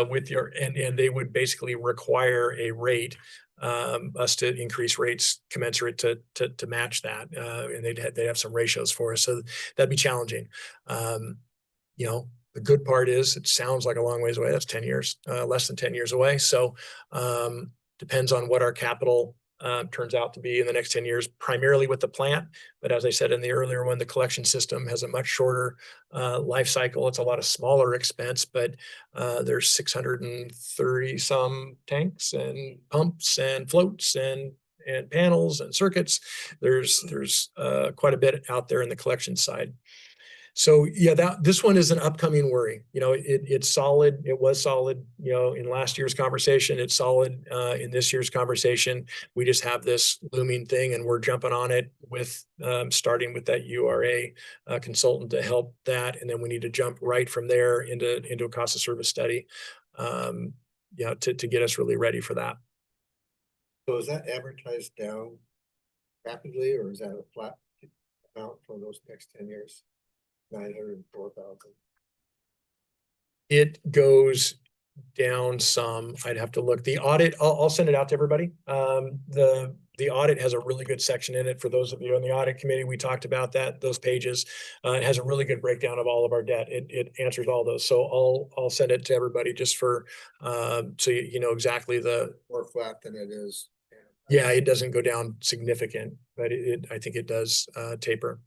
[SPEAKER 6] with your, and they would basically require a rate, us to increase rates commensurate to match that. And they'd have some ratios for us. So that'd be challenging. The good part is it sounds like a long ways away. That's 10 years, less than 10 years away. So depends on what our capital turns out to be in the next 10 years, primarily with the plant. But as I said in the earlier one, the collection system has a much shorter life cycle. It's a lot of smaller expense, but there's 630 some tanks and pumps and floats and panels and circuits. There's quite a bit out there in the collection side. So yeah, this one is an upcoming worry. It's solid. It was solid, in last year's conversation. It's solid in this year's conversation. We just have this looming thing, and we're jumping on it with starting with that URA consultant to help that, and then we need to jump right from there into a cost of service study, to get us really ready for that.
[SPEAKER 8] So is that advertised down rapidly, or is that a flat amount for those next 10 years? 904,000.
[SPEAKER 6] It goes down some. I'd have to look. The audit, I'll send it out to everybody. The audit has a really good section in it. For those of you on the audit committee, we talked about those pages. It has a really good breakdown of all of our debt. It answers all those. So I'll send it to everybody just for, so you know exactly
[SPEAKER 8] More flat than it is.
[SPEAKER 6] yeah, it doesn't go down significant, but I think it does taper.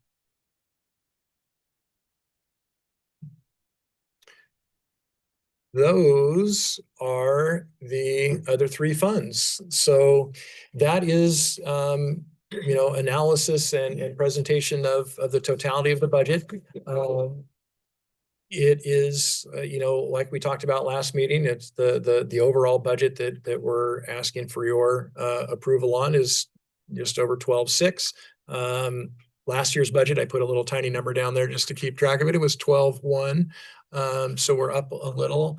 [SPEAKER 6] Those are the other three funds. So that is, analysis and presentation of the totality of the budget. It is, like we talked about last meeting, it's the overall budget that we're asking for your approval on is just over 12.6. Last year's budget, I put a little tiny number down there just to keep track of it. It was 12.1. So we're up a little.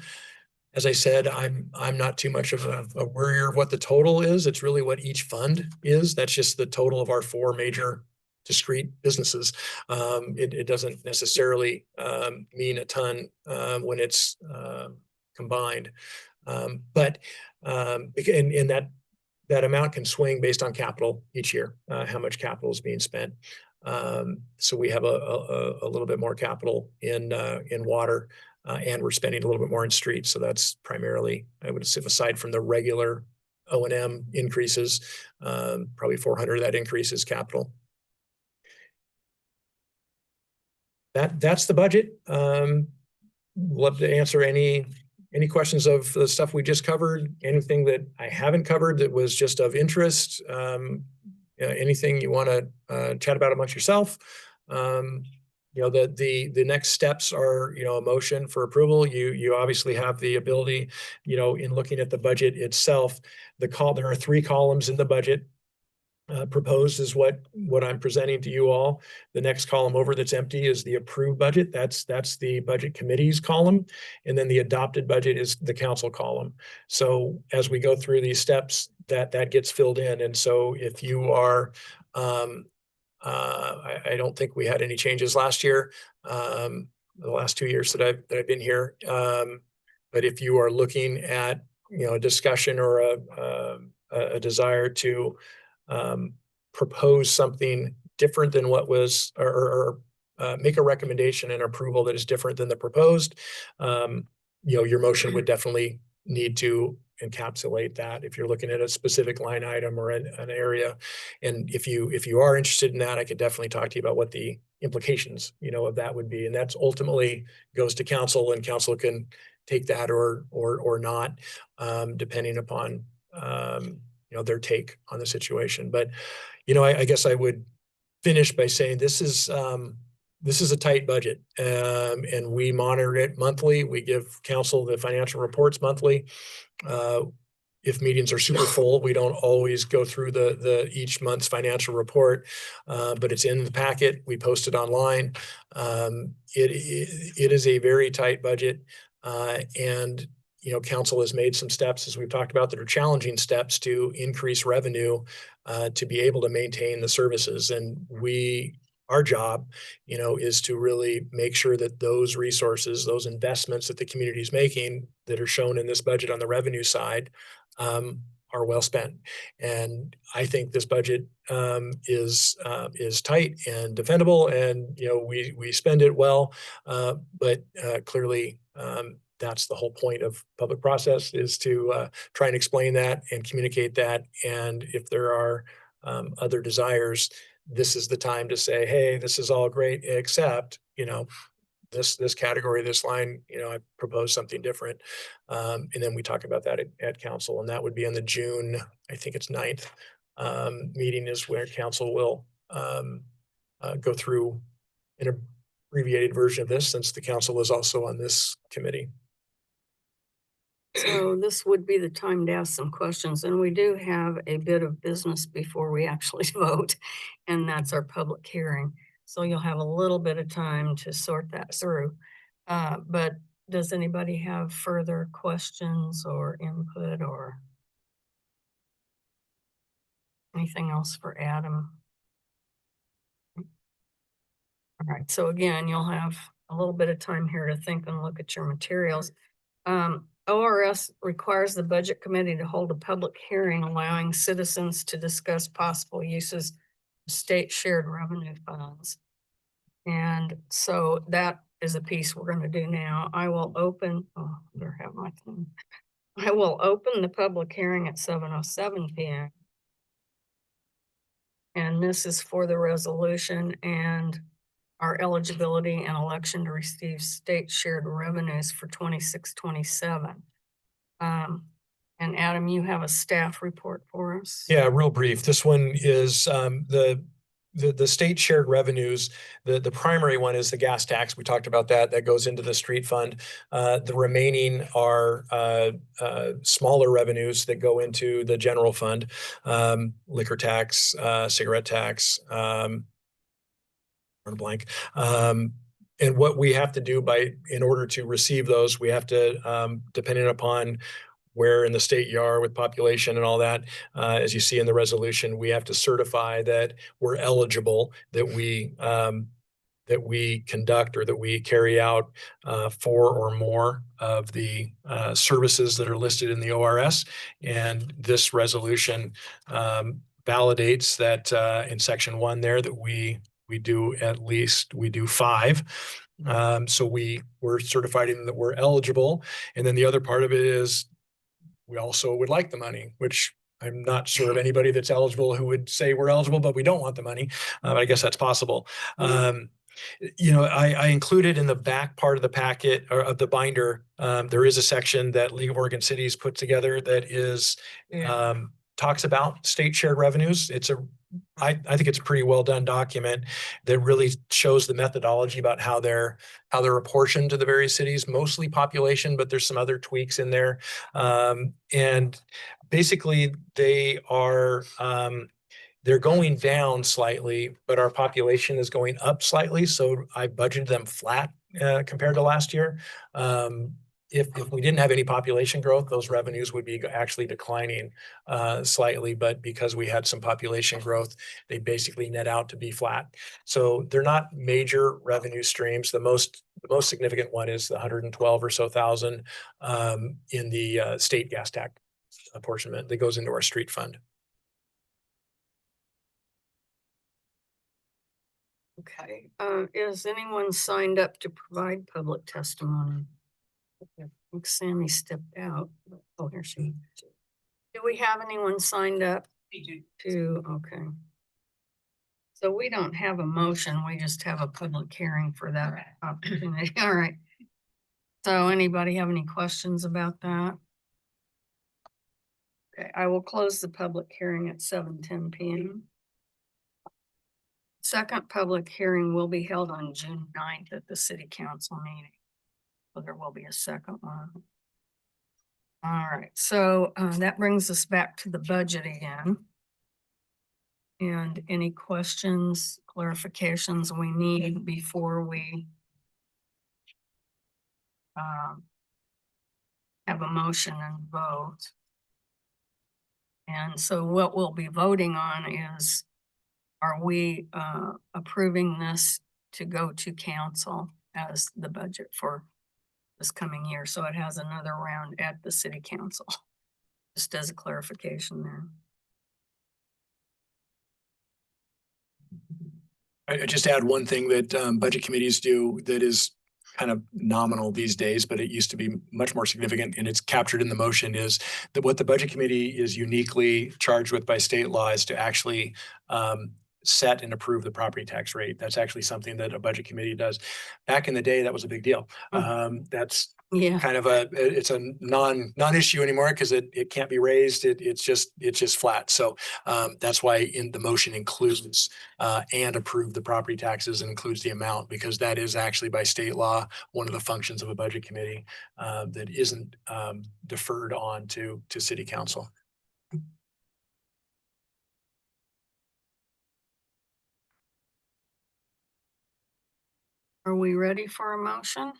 [SPEAKER 6] As I said, I'm not too much of a worrier of what the total is. It's really what each fund is. That's just the total of our four major discrete businesses. It doesn't necessarily mean a ton when it's combined. But that amount can swing based on capital each year, how much capital is being spent. So we have a little bit more capital in water, and we're spending a little bit more in streets. So that's primarily, I would say, aside from the regular O&M increases, probably 400 of that increase is capital. That's the budget. Love to answer any questions of the stuff we just covered, anything that I haven't covered that was just of interest, anything you want to chat about amongst yourself. The next steps are, a motion for approval. You obviously have the ability, in looking at the budget itself, there are 3 columns in the budget. Proposed is what I'm presenting to you all. The next column over that's empty is the approved budget. That's the budget committee's column. And then the adopted budget is the council column. So as we go through these steps, that gets filled in. And so if you are, I don't think we had any changes last year, the last 2 years that I've been here. But if you are looking at, a discussion or a desire to propose something different than what was, or make a recommendation and approval that is different than the proposed, your motion would definitely need to encapsulate that if you're looking at a specific line item or an area. And if you are interested in that, I could definitely talk to you about what the implications, of that would be. And that's ultimately goes to council, and council can take that or not, depending upon, their take on the situation. But, I guess I would finish by saying this is a tight budget, and we monitor it monthly. We give council the financial reports monthly. If meetings are super full, we don't always go through the each month's financial report, but it's in the packet. We post it online. It is a very tight budget, and council has made some steps, as we've talked about, that are challenging steps to increase revenue, to be able to maintain the services. And our job, is to really make sure that those resources, those investments that the community is making that are shown in this budget on the revenue side, are well spent. And I think this budget is tight and defendable, and we spend it well, but clearly that's the whole point of public process, is to try and explain that and communicate that. And if there are other desires, this is the time to say, hey, this is all great, except, this category, this line, I propose something different. And then we talk about that at council, and that would be on the June, I think it's 9th meeting, is where council will go through in a abbreviated version of this since the council is also on this committee.
[SPEAKER 4] So this would be the time to ask some questions, and we do have a bit of business before we actually vote, and that's our public hearing. So you'll have a little bit of time to sort that through. But does anybody have further questions or input or anything else for Adam? All right, so again, you'll have a little bit of time here to think and look at your materials. ORS requires the Budget Committee to hold a public hearing allowing citizens to discuss possible uses of state shared revenue funds. And so that is a piece we're going to do now. I will open, oh, there have my thing. I will open the public hearing at 7:07 p.m. And this is for the resolution and our eligibility and election to receive state shared revenues for 26-27. And Adam, you have a staff report for us?
[SPEAKER 6] Yeah, real brief. This one is the state shared revenues. The primary one is the gas tax. We talked about that. That goes into the street fund. The remaining are smaller revenues that go into the general fund. Liquor tax, cigarette tax, blank. And what we have to do in order to receive those, we have to, depending upon where in the state you are with population and all that, as you see in the resolution, we have to certify that we're eligible, that we conduct or that we carry out 4 or more of the services that are listed in the ORS. And this resolution validates that in section 1 there that we do 5. So we're certifying that we're eligible. And then the other part of it is we also would like the money, which I'm not sure of anybody that's eligible who would say we're eligible, but we don't want the money. But I guess that's possible. You know, I included in the back part of the packet or of the binder, there is a section that League of Oregon Cities put together that is talks about state shared revenues. I think it's a pretty well done document that really shows the methodology about how they're apportioned to the various cities, mostly population, but there's some other tweaks in there. And basically they are they're going down slightly, but our population is going up slightly. So I budgeted them flat compared to last year. If we didn't have any population growth, those revenues would be actually declining slightly, but because we had some population growth, they basically net out to be flat. So they're not major revenue streams. The most significant one is the 112 or so thousand in the state gas tax apportionment that goes into our street fund.
[SPEAKER 4] Okay, is anyone signed up to provide public testimony? I think Sammy stepped out. Oh, here she is. Do we have anyone signed up? Okay. So we don't have a motion, we just have a public hearing for that opportunity. All right. So anybody have any questions about that? Okay, I will close the public hearing at 7:10 p.m. Second public hearing will be held on June 9th at the city council meeting. So there will be a second one. All right, so that brings us back to the budget again. And any questions, clarifications we need before we have a motion and vote. And so what we'll be voting on is, are we approving this to go to council as the budget for this coming year? So it has another round at the city council, just as a clarification there.
[SPEAKER 6] I just add one thing that budget committees do that is kind of nominal these days, but it used to be much more significant, and it's captured in the motion, is that what the budget committee is uniquely charged with by state law is to actually set and approve the property tax rate. That's actually something that a budget committee does. Back in the day, that was a big deal. That's
[SPEAKER 4] Yeah,
[SPEAKER 6] kind of it's a non-issue anymore because it can't be raised. It's just flat. So that's why in the motion includes and approve the property taxes and includes the amount, because that is actually by state law one of the functions of a budget committee that isn't deferred on to city council.
[SPEAKER 4] are we ready for a motion?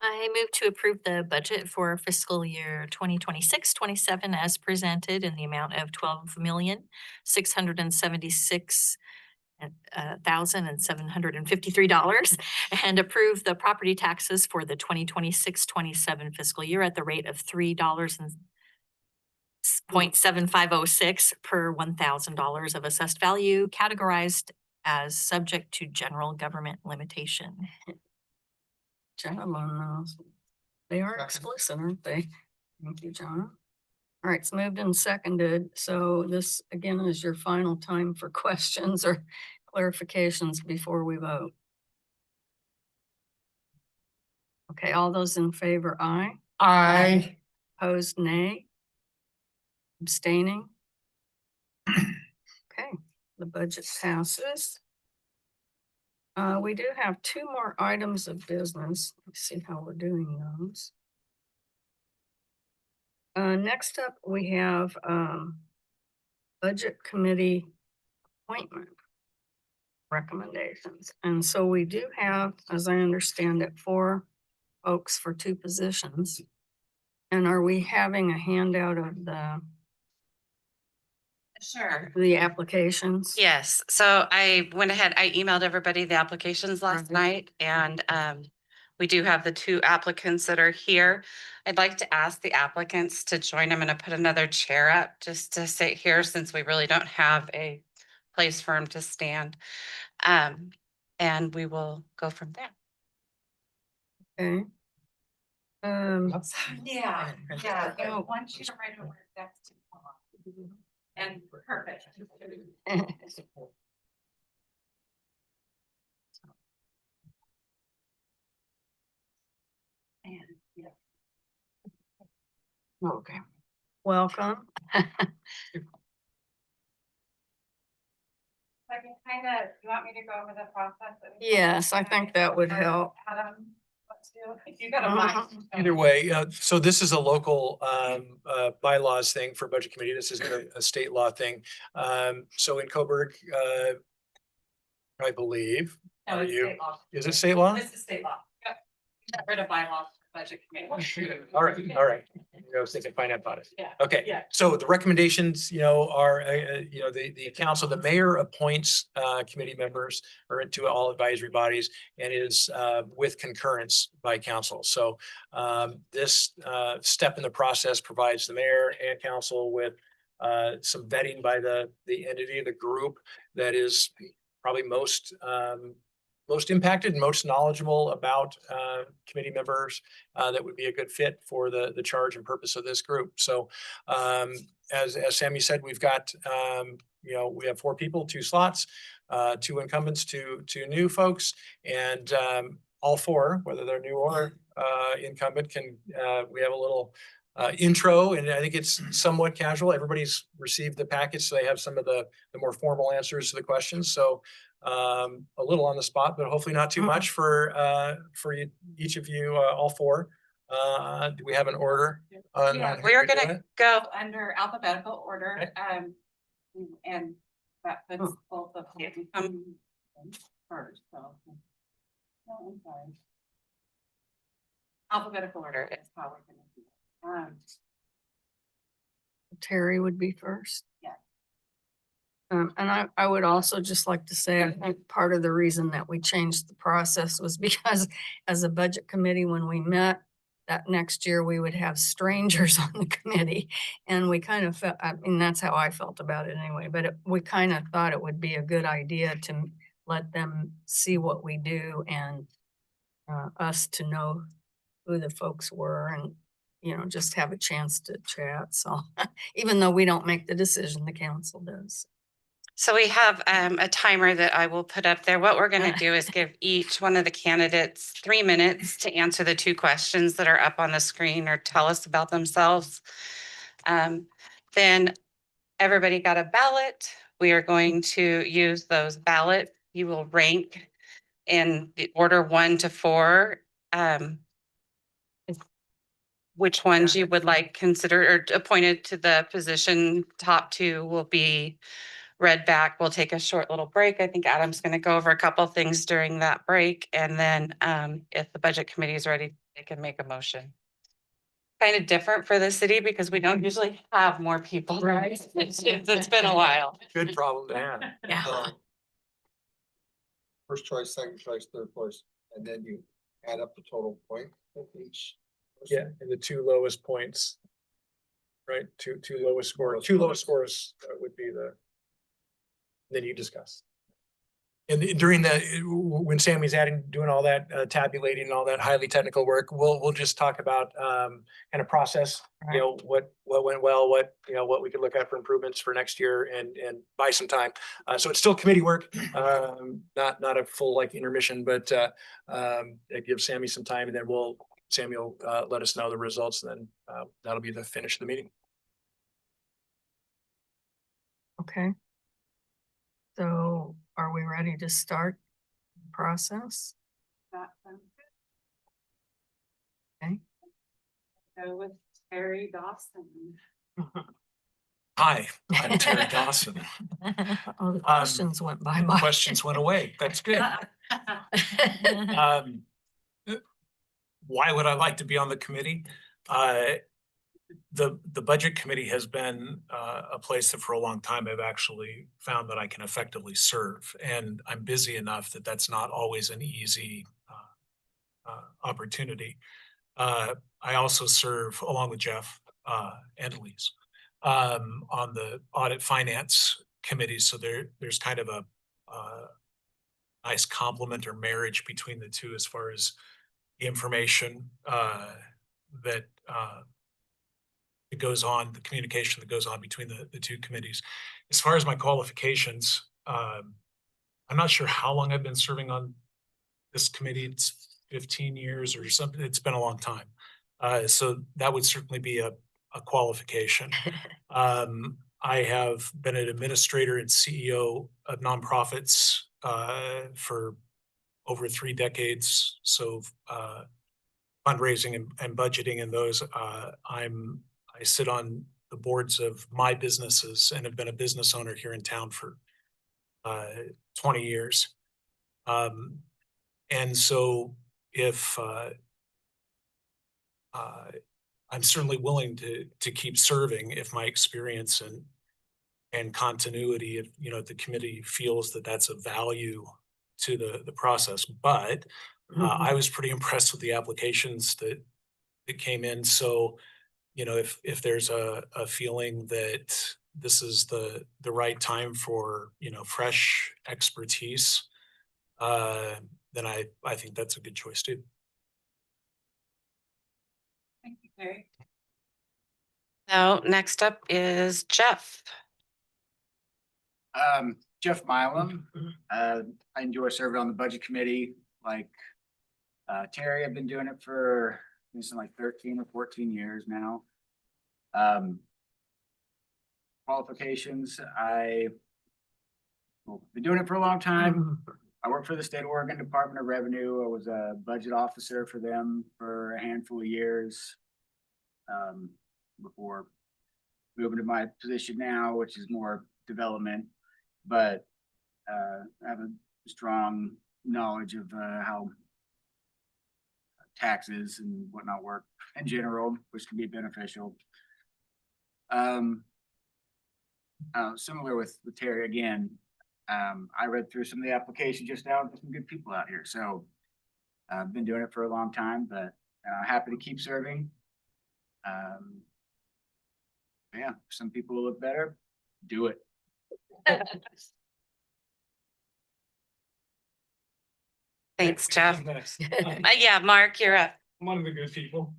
[SPEAKER 9] I move to approve the budget for fiscal year 2026-27 as presented in the amount of $12,676,753 and approve the property taxes for the 2026-27 fiscal year at the rate of $3.7506 per $1,000 of assessed value, categorized as subject to general government limitation.
[SPEAKER 4] John on those. They are explicit, aren't they? Thank you, John. All right, it's moved and seconded. So this again is your final time for questions or clarifications before we vote. Okay, all those in favor, aye.
[SPEAKER 1] Aye.
[SPEAKER 4] Opposed, nay. Abstaining. Okay, the budget passes. We do have two more items of business. Let's see how we're doing those. Next up, we have Budget Committee appointment recommendations. And so we do have, as I understand it, 4 folks for 2 positions. And are we having a handout of
[SPEAKER 3] Sure.
[SPEAKER 4] the applications?
[SPEAKER 3] Yes, so I went ahead, I emailed everybody the applications last
[SPEAKER 4] Right.
[SPEAKER 3] night, and we do have the 2 applicants that are here. I'd like to ask the applicants to join. I'm gonna put another chair up just to sit here since we really don't have a place for them to stand. And we will go from there.
[SPEAKER 4] Okay.
[SPEAKER 3] Yeah,
[SPEAKER 4] Oh.
[SPEAKER 3] want you to write over next to and perfect.
[SPEAKER 4] Okay. Welcome.
[SPEAKER 3] I can you want me to go over the process?
[SPEAKER 4] Yes, I think that would help.
[SPEAKER 3] Adam, let's do, if you got a
[SPEAKER 4] Uh-huh.
[SPEAKER 3] mic.
[SPEAKER 6] Either way, so this is a local bylaws thing for budget committee. This isn't a state law thing. So in Coburg, I believe,
[SPEAKER 3] No,
[SPEAKER 6] are
[SPEAKER 3] it's
[SPEAKER 6] you,
[SPEAKER 3] state law.
[SPEAKER 6] is it state law?
[SPEAKER 3] This is state law. Yep. Got rid of bylaws for budget committee.
[SPEAKER 6] All right. I was thinking finance audit.
[SPEAKER 3] Yeah.
[SPEAKER 6] Okay,
[SPEAKER 3] Yeah.
[SPEAKER 6] so the recommendations, are, the council, the mayor appoints committee members or into all advisory bodies and is with concurrence by council. So this step in the process provides the mayor and council with some vetting by the entity, the group that is probably most impacted and most knowledgeable about committee members that would be a good fit for the charge and purpose of this group. So as Sammy said, we've got, we have 4 people, 2 slots, 2 incumbents, two new folks, and all 4, whether they're new or incumbent, we have a little intro, and I think it's somewhat casual. Everybody's received the package, so they have some of the more formal answers to the questions. So a little on the spot, but hopefully not too much for you, each of you, all 4. Do we have an order?
[SPEAKER 3] Yeah, we are
[SPEAKER 6] doing
[SPEAKER 3] gonna
[SPEAKER 6] it?
[SPEAKER 3] go under alphabetical order,
[SPEAKER 6] Okay.
[SPEAKER 3] and that puts both of them first, so. No, I'm sorry. Alphabetical order is how we're gonna do it.
[SPEAKER 4] Terry would be first.
[SPEAKER 3] Yeah.
[SPEAKER 4] And I would also just like to say, I think part of the reason that we changed the process was because as a budget committee, when we met, that next year we would have strangers on the committee. And we kind of felt, I mean, that's how I felt about it anyway, but we kind of thought it would be a good idea to let them see what we do and us to know who the folks were. And just have a chance to chat. So even though we don't make the decision, the council does.
[SPEAKER 3] So we have a timer that I will put up there. What we're going to do is give each one of the candidates 3 minutes to answer the 2 questions that are up on the screen or tell us about themselves. Then everybody got a ballot. We are going to use those ballot. You will rank in the order 1 to 4. Which ones you would like considered or appointed to the position. Top 2 will be read back. We'll take a short little break. I think Adam's going to go over a couple of things during that break. And then if the budget committee is ready, they can make a motion. Kind of different for the city because we don't usually have more people, right? It's been a while.
[SPEAKER 6] Good problem to have.
[SPEAKER 9] Yeah.
[SPEAKER 8] First choice, second choice, third choice, and then you add up the total point of each.
[SPEAKER 6] Yeah, and the 2 lowest points. Right, two lowest scores would be then you discuss. And during when Sammy's doing all that tabulating and all that highly technical work, we'll just talk about kind of process, what went well, what we could look at for improvements for next year and buy some time. So it's still committee work, not a full intermission, but it gives Sammy some time, and then Sammy will let us know the results, and then that'll be the finish of the meeting.
[SPEAKER 4] Okay. So are we ready to start the process? Okay.
[SPEAKER 3] Go with Terry Dawson.
[SPEAKER 6] Hi, I'm Terry Dawson.
[SPEAKER 4] Oh, the questions went by my.
[SPEAKER 6] Questions went away. That's good. Why would I like to be on the committee? The budget committee has been a place that for a long time I've actually found that I can effectively serve, and I'm busy enough that that's not always an easy opportunity. I also serve along with Jeff and Elise on the audit finance committee, so there's kind of a nice complement or marriage between the two as far as the information that it goes on, the communication that goes on between the 2 committees. As far as my qualifications, I'm not sure how long I've been serving on this committee. It's 15 years or something. It's been a long time. So that would certainly be a qualification. I have been an administrator and CEO of nonprofits for over 3 decades. So fundraising and budgeting in those, I sit on the boards of my businesses and have been a business owner here in town for 20 years. And so if I'm certainly willing to keep serving if my experience and continuity of, the committee feels that that's a value to the process. But I was pretty impressed with the applications that came in. So if there's a feeling that this is the right time for, fresh expertise, then I think that's a good choice too.
[SPEAKER 3] Thank you, Terry. Now, next up is Jeff.
[SPEAKER 5] Jeff Milam. I enjoy serving on the budget committee. Like Terry, I've been doing it for like 13 or 14 years now. Qualifications, I've been doing it for a long time. I worked for the State of Oregon Department of Revenue. I was a budget officer for them for a handful of years before moving to my position now, which is more development. But I have a strong knowledge of how taxes and whatnot work in general, which can be beneficial. Similar with Terry again, I read through some of the applications just now. There's some good people out here, so I've been doing it for a long time, but happy to keep serving. Yeah, some people will look better. Do it.
[SPEAKER 3] Thanks, Jeff. Yeah, Mark, you're up.
[SPEAKER 2] I'm one of the good people.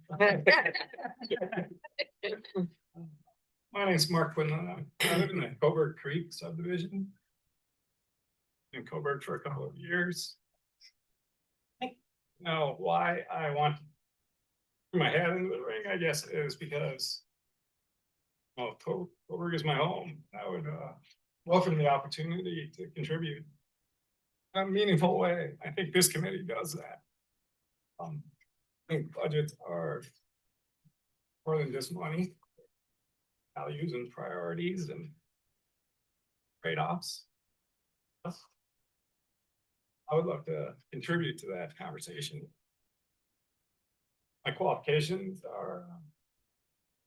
[SPEAKER 2] My name's Mark Quinlan. I live in the Coburg Creek subdivision. In Coburg for a couple of years. Now, why I want to put my hat into the ring, I guess, is because Coburg is my home. I would welcome the opportunity to contribute in a meaningful way. I think this committee does that. I think budgets are more than just money, values and priorities and trade-offs. I would love to contribute to that conversation. My qualifications are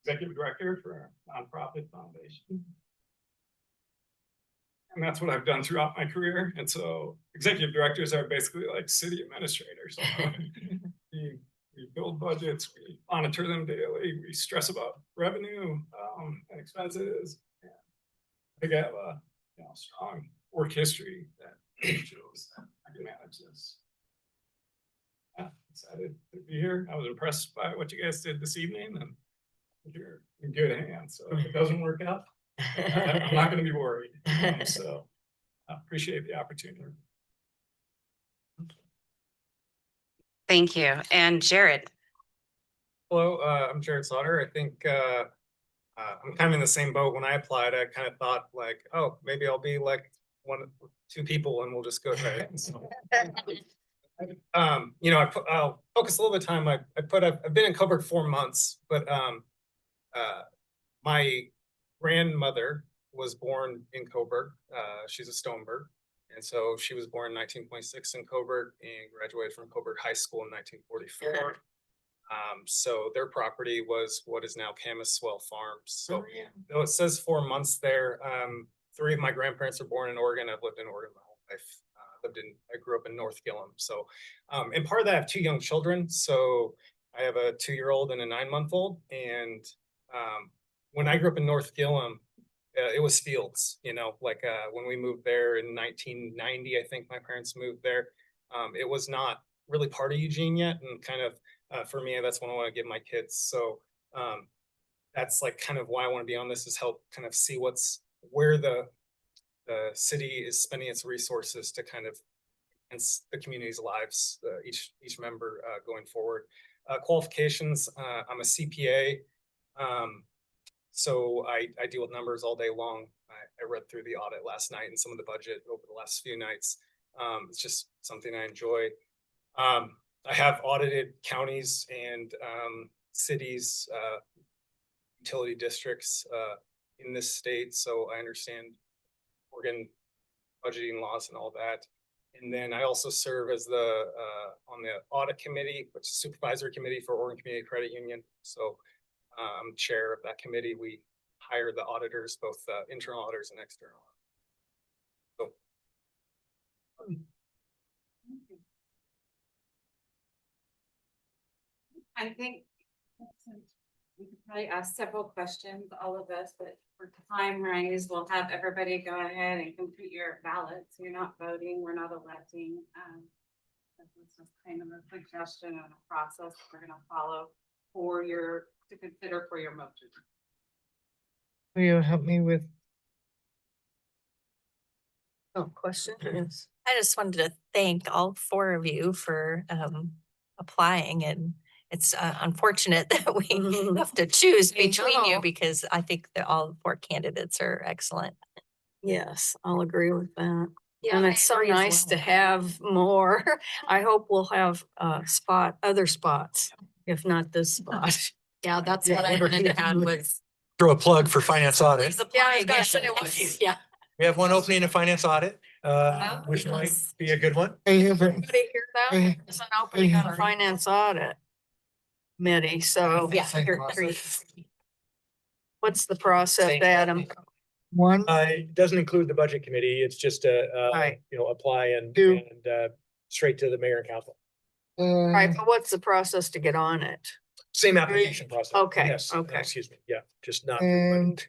[SPEAKER 2] executive director for a nonprofit foundation. And that's what I've done throughout my career. And so executive directors are basically like city administrators. We build budgets, we monitor them daily, we stress about revenue and expenses. And I think I have a strong work history that shows that I can manage this. Yeah, excited to be here. I was impressed by what you guys did this evening, and you're in good hands. So if it doesn't work out, I'm not going to be worried. So I appreciate the opportunity.
[SPEAKER 3] Thank you. And Jared.
[SPEAKER 10] Hello, I'm Jared Slaughter. I think I'm kind of in the same boat. When I applied, I kind of thought like, oh, maybe I'll be like two people and we'll just go ahead. So, I'll focus a little bit of time. I've been in Coburg 4 months, but my grandmother was born in Coburg. She's a Stoneberg. And so she was born in 1926 in Coburg and graduated from Coburg High School in 1944. So their property was what is now Camuswell Farms. So though it says 4 months there, 3 of my grandparents were born in Oregon. I've lived in Oregon my whole life. I grew up in North Gillum. So, and part of that, I have 2 young children. So I have a 2-year-old and a 9-month-old. And when I grew up in North Gillum, it was fields, when we moved there in 1990, I think my parents moved there. It was not really part of Eugene yet. And kind of, for me, that's what I want to give my kids. So that's like kind of why I want to be on this, is help kind of see where the city is spending its resources to kind of enhance the community's lives, each member going forward. Qualifications, I'm a CPA. So I deal with numbers all day long. I read through the audit last night and some of the budget over the last few nights. It's just something I enjoy. I have audited counties and cities, utility districts in this state. So I understand Oregon budgeting laws and all that. And then I also serve as on the audit committee, which is supervisory committee for Oregon Community Credit Union. So I'm chair of that committee. We hire the auditors, both internal auditors and external. So.
[SPEAKER 3] I think we could probably ask several questions, all of us, but for time rise, we'll have everybody go ahead and complete your ballots. You're not voting, we're not electing. This is kind of a suggestion and a process we're gonna follow to consider for your motion.
[SPEAKER 1] Will you help me with?
[SPEAKER 4] Oh, question? Yes.
[SPEAKER 9] I just wanted to thank all 4 of you for applying, and it's unfortunate that we have to choose
[SPEAKER 4] I
[SPEAKER 9] between you
[SPEAKER 4] know.
[SPEAKER 9] because I think that all 4 candidates are excellent.
[SPEAKER 4] Yes, I'll agree with that.
[SPEAKER 9] Yeah,
[SPEAKER 4] And
[SPEAKER 9] I
[SPEAKER 4] it's so
[SPEAKER 9] agree as
[SPEAKER 4] nice to
[SPEAKER 9] well.
[SPEAKER 4] have more. I hope we'll have other spots, if not this spot.
[SPEAKER 9] Yeah, that's
[SPEAKER 1] Yeah,
[SPEAKER 9] what I wanted to add was.
[SPEAKER 6] Throw a plug for finance audit.
[SPEAKER 4] Yeah, I was gonna say it was.
[SPEAKER 9] Yeah.
[SPEAKER 6] We have one opening in finance audit, which might be a good one.
[SPEAKER 1] I haven't.
[SPEAKER 4] Anybody hear that? There's an opening on finance audit committee, so
[SPEAKER 9] Yeah.
[SPEAKER 4] what's the process, Adam?
[SPEAKER 1] One,
[SPEAKER 6] It doesn't include the budget committee. It's just
[SPEAKER 4] Right.
[SPEAKER 6] apply and
[SPEAKER 1] Two.
[SPEAKER 6] straight to the mayor and council.
[SPEAKER 4] Right, but what's the process to get on it?
[SPEAKER 6] Same application process.
[SPEAKER 4] Okay,
[SPEAKER 6] Yes,
[SPEAKER 4] okay.
[SPEAKER 6] excuse me. Yeah, just not.
[SPEAKER 1] and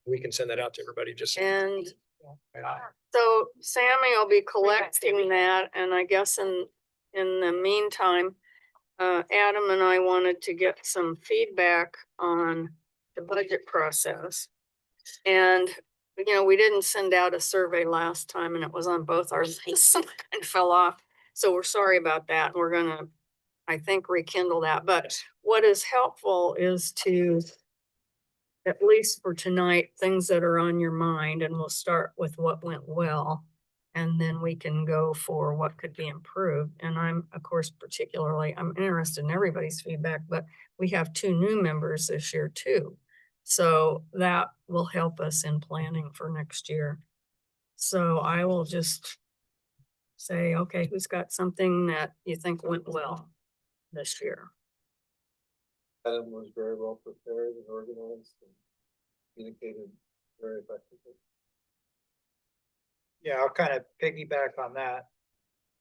[SPEAKER 6] We can send that out to everybody just.
[SPEAKER 4] And so Sammy will be collecting that, and I guess in in the meantime, Adam and I wanted to get some feedback on the budget process. And, you know, we didn't send out a survey last time and it was on both our things and fell off. So we're sorry about that. We're gonna, I think, rekindle that. But what is helpful is to, at least for tonight, things that are on your mind, and we'll start with what went well. And then we can go for what could be improved. And I'm, of course, I'm interested in everybody's feedback, but we have 2 new members this year too. So that will help us in planning for next year. So I will just say, okay, who's got something that you think went well this year?
[SPEAKER 8] Adam was very well prepared and organized and communicated very effectively.
[SPEAKER 11] Yeah, I'll kind of piggyback on that.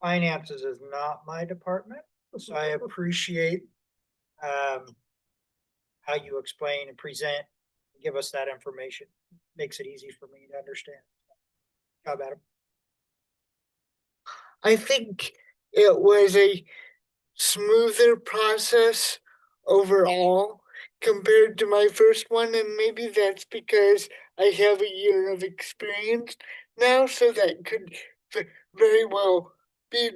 [SPEAKER 11] Finances is not my department, so I appreciate how you explain and present, give us that information. Makes it easy for me to understand. How about it?
[SPEAKER 1] I think it was a smoother process overall compared to my first one, and maybe that's because I have a year of experience now, so that could very well be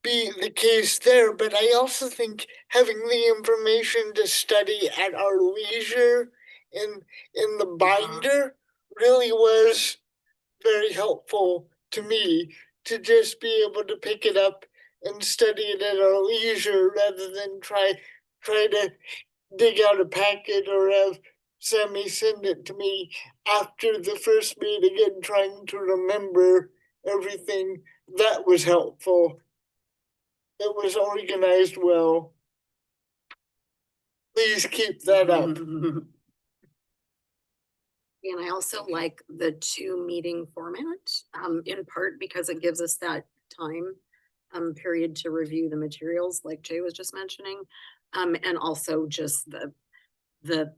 [SPEAKER 1] the case there. But I also think having the information to study at our leisure in the binder really was very helpful to me, to just be able to pick it up and study it at our leisure rather than try to dig out a packet or have Sammy send it to me after the first meeting and trying to remember everything. That was helpful. It was organized well. Please keep that up.
[SPEAKER 7] And I also like the 2 meeting format, in part because it gives us that time period to review the materials like Jay was just mentioning. And also just the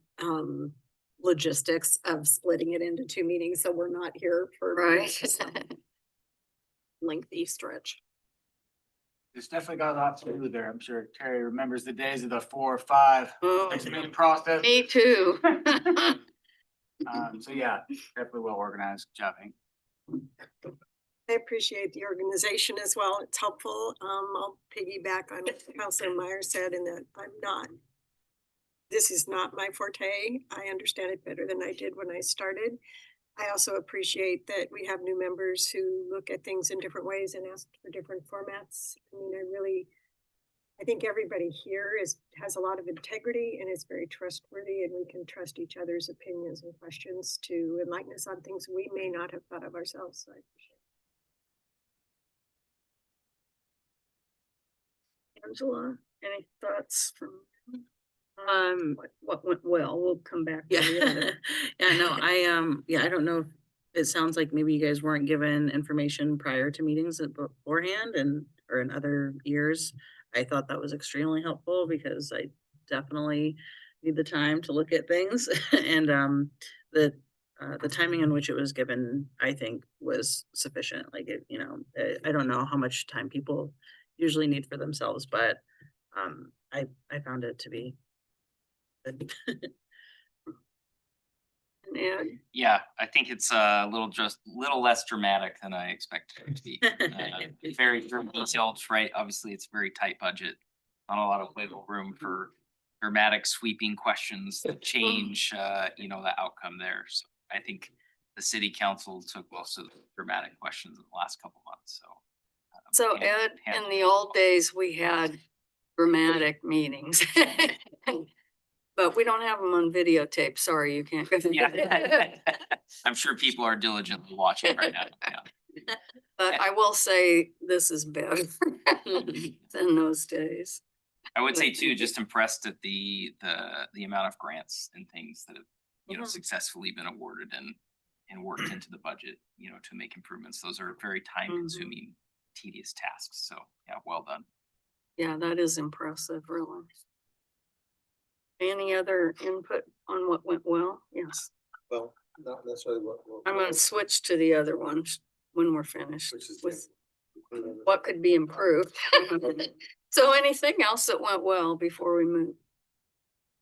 [SPEAKER 7] logistics of splitting it into 2 meetings, so we're not here for lengthy stretch.
[SPEAKER 5] It's definitely got a lot to do there. I'm sure Terry remembers the days of the 4 or 5 6-minute process.
[SPEAKER 4] Me too.
[SPEAKER 5] So yeah, definitely well organized. Good job, Hank.
[SPEAKER 12] I appreciate the organization as well. It's helpful. I'll piggyback on what Councilor Meyer said in that this is not my forte. I understand it better than I did when I started. I also appreciate that we have new members who look at things in different ways and ask for different formats. I mean, I think everybody here has a lot of integrity and is very trustworthy, and we can trust each other's opinions and questions to enlighten us on things we may not have thought of ourselves. So I appreciate it.
[SPEAKER 4] Angela, any thoughts from what went well? We'll come back to the other.
[SPEAKER 13] Yeah, no, I don't know. It sounds like maybe you guys weren't given information prior to meetings beforehand or in other years. I thought that was extremely helpful because I definitely need the time to look at things and the timing in which it was given, I think, was sufficient. Like I don't know how much time people usually need for themselves, but I found it to be good.
[SPEAKER 14] Yeah, I think it's a little less dramatic than I expected it to be. Very detailed, right? Obviously, it's a very tight budget. Not a lot of wiggle room for dramatic sweeping questions that change, the outcome there. So I think the city council took most of the dramatic questions in the last couple months.
[SPEAKER 4] So Ed, in the old days, we had dramatic meetings. But we don't have them on videotape. Sorry, you can't.
[SPEAKER 14] Yeah. I'm sure people are diligently watching right now. Yeah.
[SPEAKER 4] But I will say this is better than those days.
[SPEAKER 14] I would say too, just impressed at the amount of grants and things that have, successfully been awarded and worked into the budget, to make improvements. Those are very time consuming, tedious tasks. So yeah, well done.
[SPEAKER 4] Yeah, that is impressive, really. Any other input on what went well? Yes.
[SPEAKER 8] Well, not necessarily what.
[SPEAKER 4] I'm gonna switch to the other ones when we're finished.
[SPEAKER 8] Which is
[SPEAKER 4] with
[SPEAKER 8] include
[SPEAKER 4] what could be improved. So anything else that went well before we move?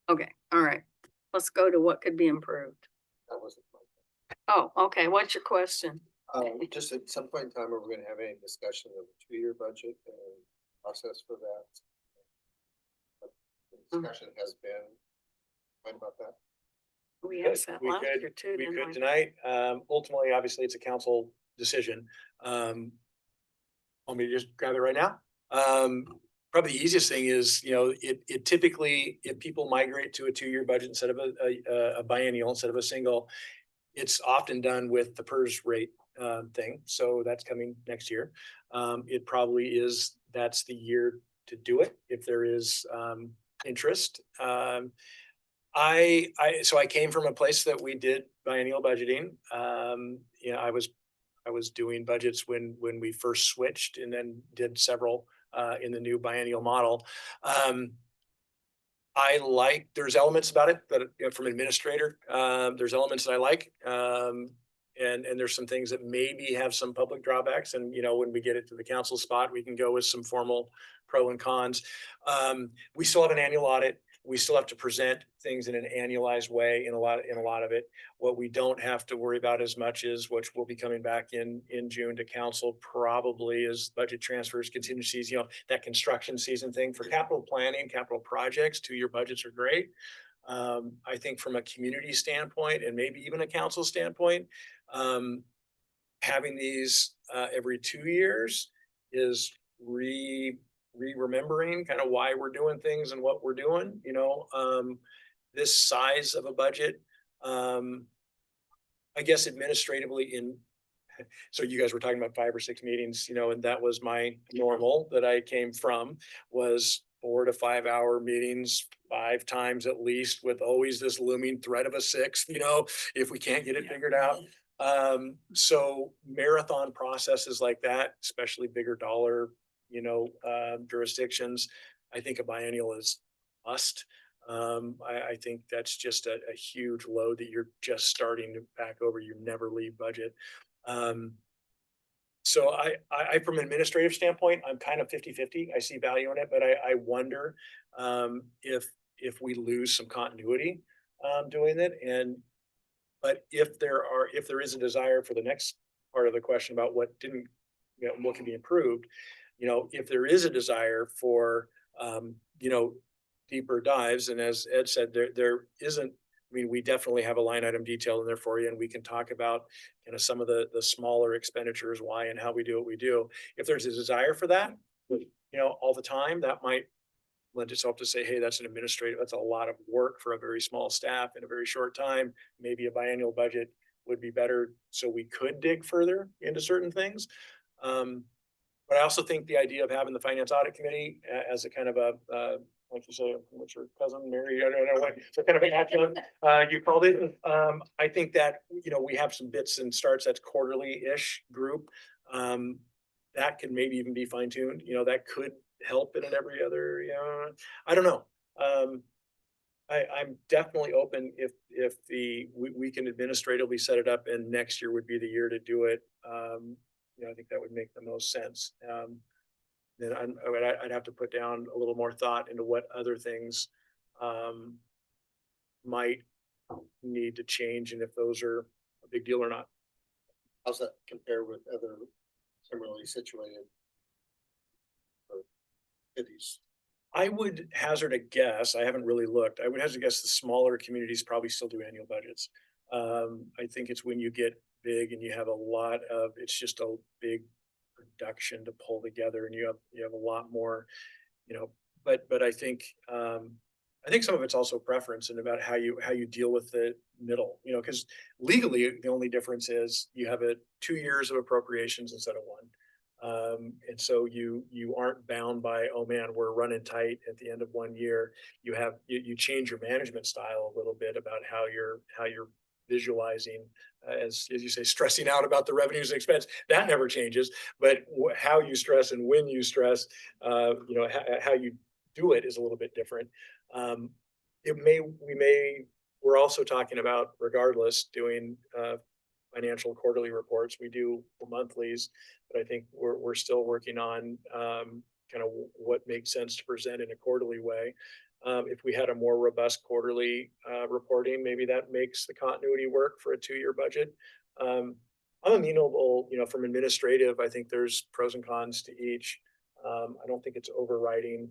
[SPEAKER 4] Okay, all right. Let's go to what could be improved.
[SPEAKER 8] That wasn't my.
[SPEAKER 4] Oh, okay. What's your question?
[SPEAKER 8] Just at some point in time, are we gonna have any discussion of a 2-year budget and process for that? The discussion has been, what about that?
[SPEAKER 4] We
[SPEAKER 6] Yes,
[SPEAKER 4] asked that
[SPEAKER 6] we
[SPEAKER 4] last
[SPEAKER 6] could-
[SPEAKER 4] year too,
[SPEAKER 6] We
[SPEAKER 4] didn't
[SPEAKER 6] could
[SPEAKER 4] we?
[SPEAKER 6] tonight. Ultimately, obviously, it's a council decision. Want me to just grab it right now? Probably the easiest thing is, it typically, if people migrate to a 2-year budget instead of a biennial, instead of a single, it's often done with the PERS rate thing. So that's coming next year. It probably is, that's the year to do it if there is interest. So I came from a place that we did biennial budgeting. I was doing budgets when we first switched, and then did several in the new biennial model. There's elements about it that, from administrator, there's elements that I like. And there's some things that maybe have some public drawbacks. And, when we get it to the council spot, we can go with some formal pro and cons. We still have an annual audit. We still have to present things in an annualized way in a lot of it. What we don't have to worry about as much is, which will be coming back in June to council, probably, is budget transfers, contingencies, that construction season thing. For capital planning, capital projects, 2-year budgets are great. I think from a community standpoint, and maybe even a council standpoint, having these every 2 years is remembering kind of why we're doing things and what we're doing. This size of a budget, I guess administratively, so you guys were talking about 5 or 6 meetings, and that was my normal that I came from, was 4 to 5 hour meetings 5 times at least, with always this looming threat of a 6th, if we can't get it figured out. So marathon processes like that, especially bigger dollar, jurisdictions, I think a biennial is must. I think that's just a huge load that you're just starting to back over. You never leave budget. So I, from an administrative standpoint, I'm kind of 50-50. I see value in it, but I wonder if we lose some continuity doing it. But if there is a desire for the next part of the question about what didn't, what can be improved, if there is a desire for, deeper dives, and as Ed said, there isn't, we definitely have a line item detail in there for you, and we can talk about some of the smaller expenditures, why and how we do what we do. If there's a desire for that, all the time, that might lend itself to say, hey, that's a lot of work for a very small staff in a very short time. Maybe a biannual budget would be better, so we could dig further into certain things. But I also think the idea of having the Finance Audit Committee as a kind of like you say, what's your cousin, Mary? I don't know what, so kind of an adjunct, you called it. I think that, we have some bits and starts that's quarterly-ish group. That could maybe even be fine-tuned, that could help in every other, I don't know. I'm definitely open if we can administratively set it up, and next year would be the year to do it. I think that would make the most sense. Then I'd have to put down a little more thought into what other things might need to change, and if those are a big deal or not.
[SPEAKER 8] How's that compare with other similarly situated cities?
[SPEAKER 6] I would hazard a guess. I haven't really looked. I would hazard a guess the smaller communities probably still do annual budgets. I think it's when you get big and you have a lot of, it's just a big production to pull together, and you have a lot more, but I think some of it's also preference and about how you deal with the middle, because legally the only difference is you have 2 years of appropriations instead of 1. And so you aren't bound by, oh man, we're running tight at the end of 1 year. You change your management style a little bit about how you're visualizing, as you say, stressing out about the revenues and expense. That never changes, but how you stress and when you stress, how you do it is a little bit different. We're also talking about, regardless, doing financial quarterly reports. We do the monthlies, but I think we're still working on kind of what makes sense to present in a quarterly way. If we had a more robust quarterly reporting, maybe that makes the continuity work for a 2-year budget. I'm amenable, from administrative, I think there's pros and cons to each. I don't think it's overriding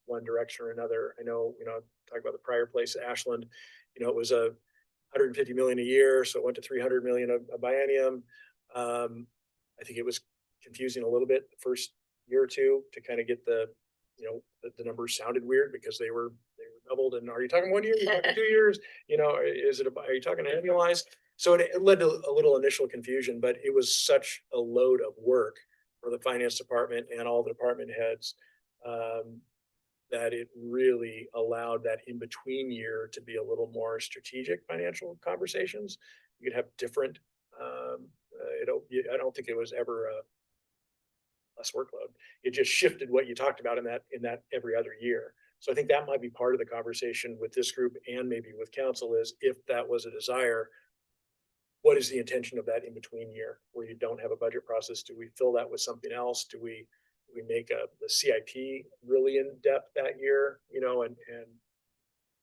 [SPEAKER 6] one direction or another. I know, talk about the prior place, Ashland, it was 150 million a year, so it went to 300 million a biennium. I think it was confusing a little bit the first year or two to kind of get the numbers sounded weird because they were doubled. And are you talking 1 year? Are you talking 2 years? Are you talking annualized? So it led to a little initial confusion, but it was such a load of work for the finance department and all the department heads that it really allowed that in-between year to be a little more strategic financial conversations. You could have different, I don't think it was ever less workload. It just shifted what you talked about in that every other year. So I think that might be part of the conversation with this group and maybe with council is if that was a desire, what is the intention of that in-between year where you don't have a budget process? Do we fill that with something else? Do we make the CIP really in depth that year, and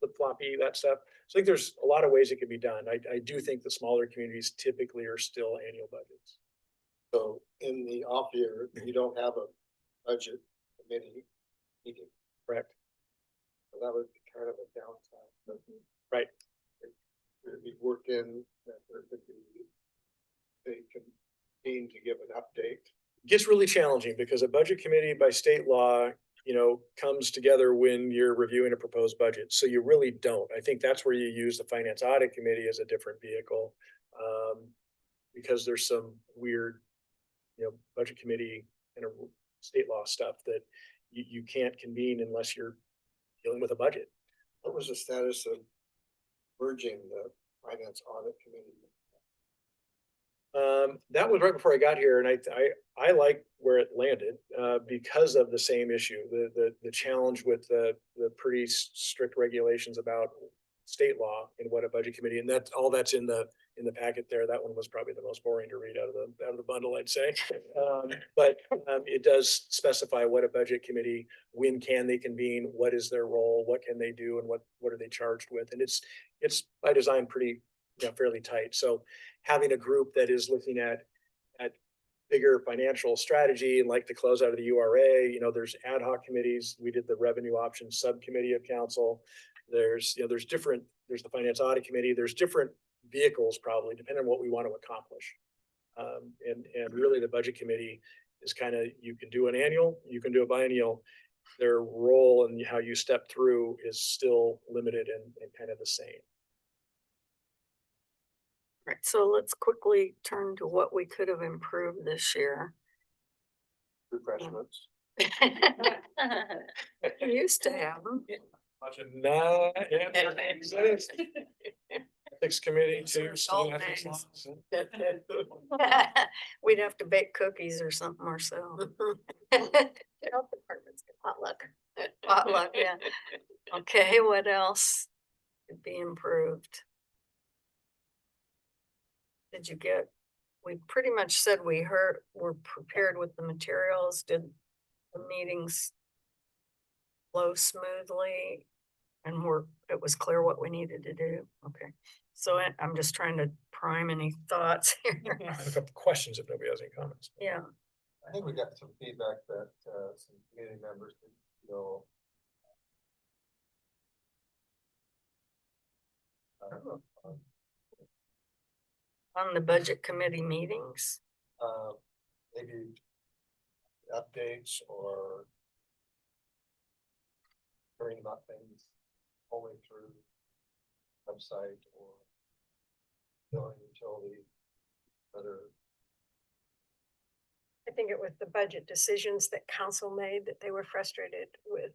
[SPEAKER 6] flip-floppy, that stuff? So I think there's a lot of ways it could be done. I do think the smaller communities typically are still annual budgets.
[SPEAKER 8] So in the off year, you don't have a budget committee meeting.
[SPEAKER 6] Correct.
[SPEAKER 8] So that would be kind of a downside. But
[SPEAKER 6] Right.
[SPEAKER 8] It'd be worked in that there could be, they convene to give an update.
[SPEAKER 6] It gets really challenging because a budget committee by state law, comes together when you're reviewing a proposed budget. So you really don't. I think that's where you use the finance audit committee as a different vehicle. Because there's some weird, budget committee and state law stuff that you can't convene unless you're dealing with a budget.
[SPEAKER 8] What was the status of merging the finance audit committee?
[SPEAKER 6] That was right before I got here, and I like where it landed because of the same issue, the challenge with the pretty strict regulations about state law and what a budget committee, and that's in the packet there. That one was probably the most boring to read out of the bundle, I'd say. But it does specify what a budget committee, when can they convene, what is their role, what can they do, and what are they charged with, and it's by design pretty fairly tight. So having a group that is looking at bigger financial strategy and like the close out of the URA, there's ad hoc committees. We did the revenue options subcommittee of council. There's the finance audit committee. There's different vehicles probably depending on what we want to accomplish. And really the budget committee is kind of, you can do an annual, you can do a biennial. Their role and how you step through is still limited and kind of the same.
[SPEAKER 4] Right, so let's quickly turn to what we could have improved this year.
[SPEAKER 8] Refreshments.
[SPEAKER 4] You used to have them.
[SPEAKER 6] Ethics committee too.
[SPEAKER 4] Salt We'd have to bake cookies or something ourselves.
[SPEAKER 7] Health department's got potluck.
[SPEAKER 4] Potluck, yeah. Okay, what else could be improved? Did you get, we pretty much said we're prepared with the materials. Did the meetings flow smoothly? And it was clear what we needed to do? Okay, so I'm just trying to prime any thoughts here.
[SPEAKER 6] I have a couple questions if nobody has any comments.
[SPEAKER 4] Yeah.
[SPEAKER 8] I think we got some feedback that some community members didn't feel.
[SPEAKER 4] On the budget committee meetings?
[SPEAKER 8] Maybe updates or hearing about things only through website or billing utility, other.
[SPEAKER 7] I think it was the budget decisions that council made that they were frustrated with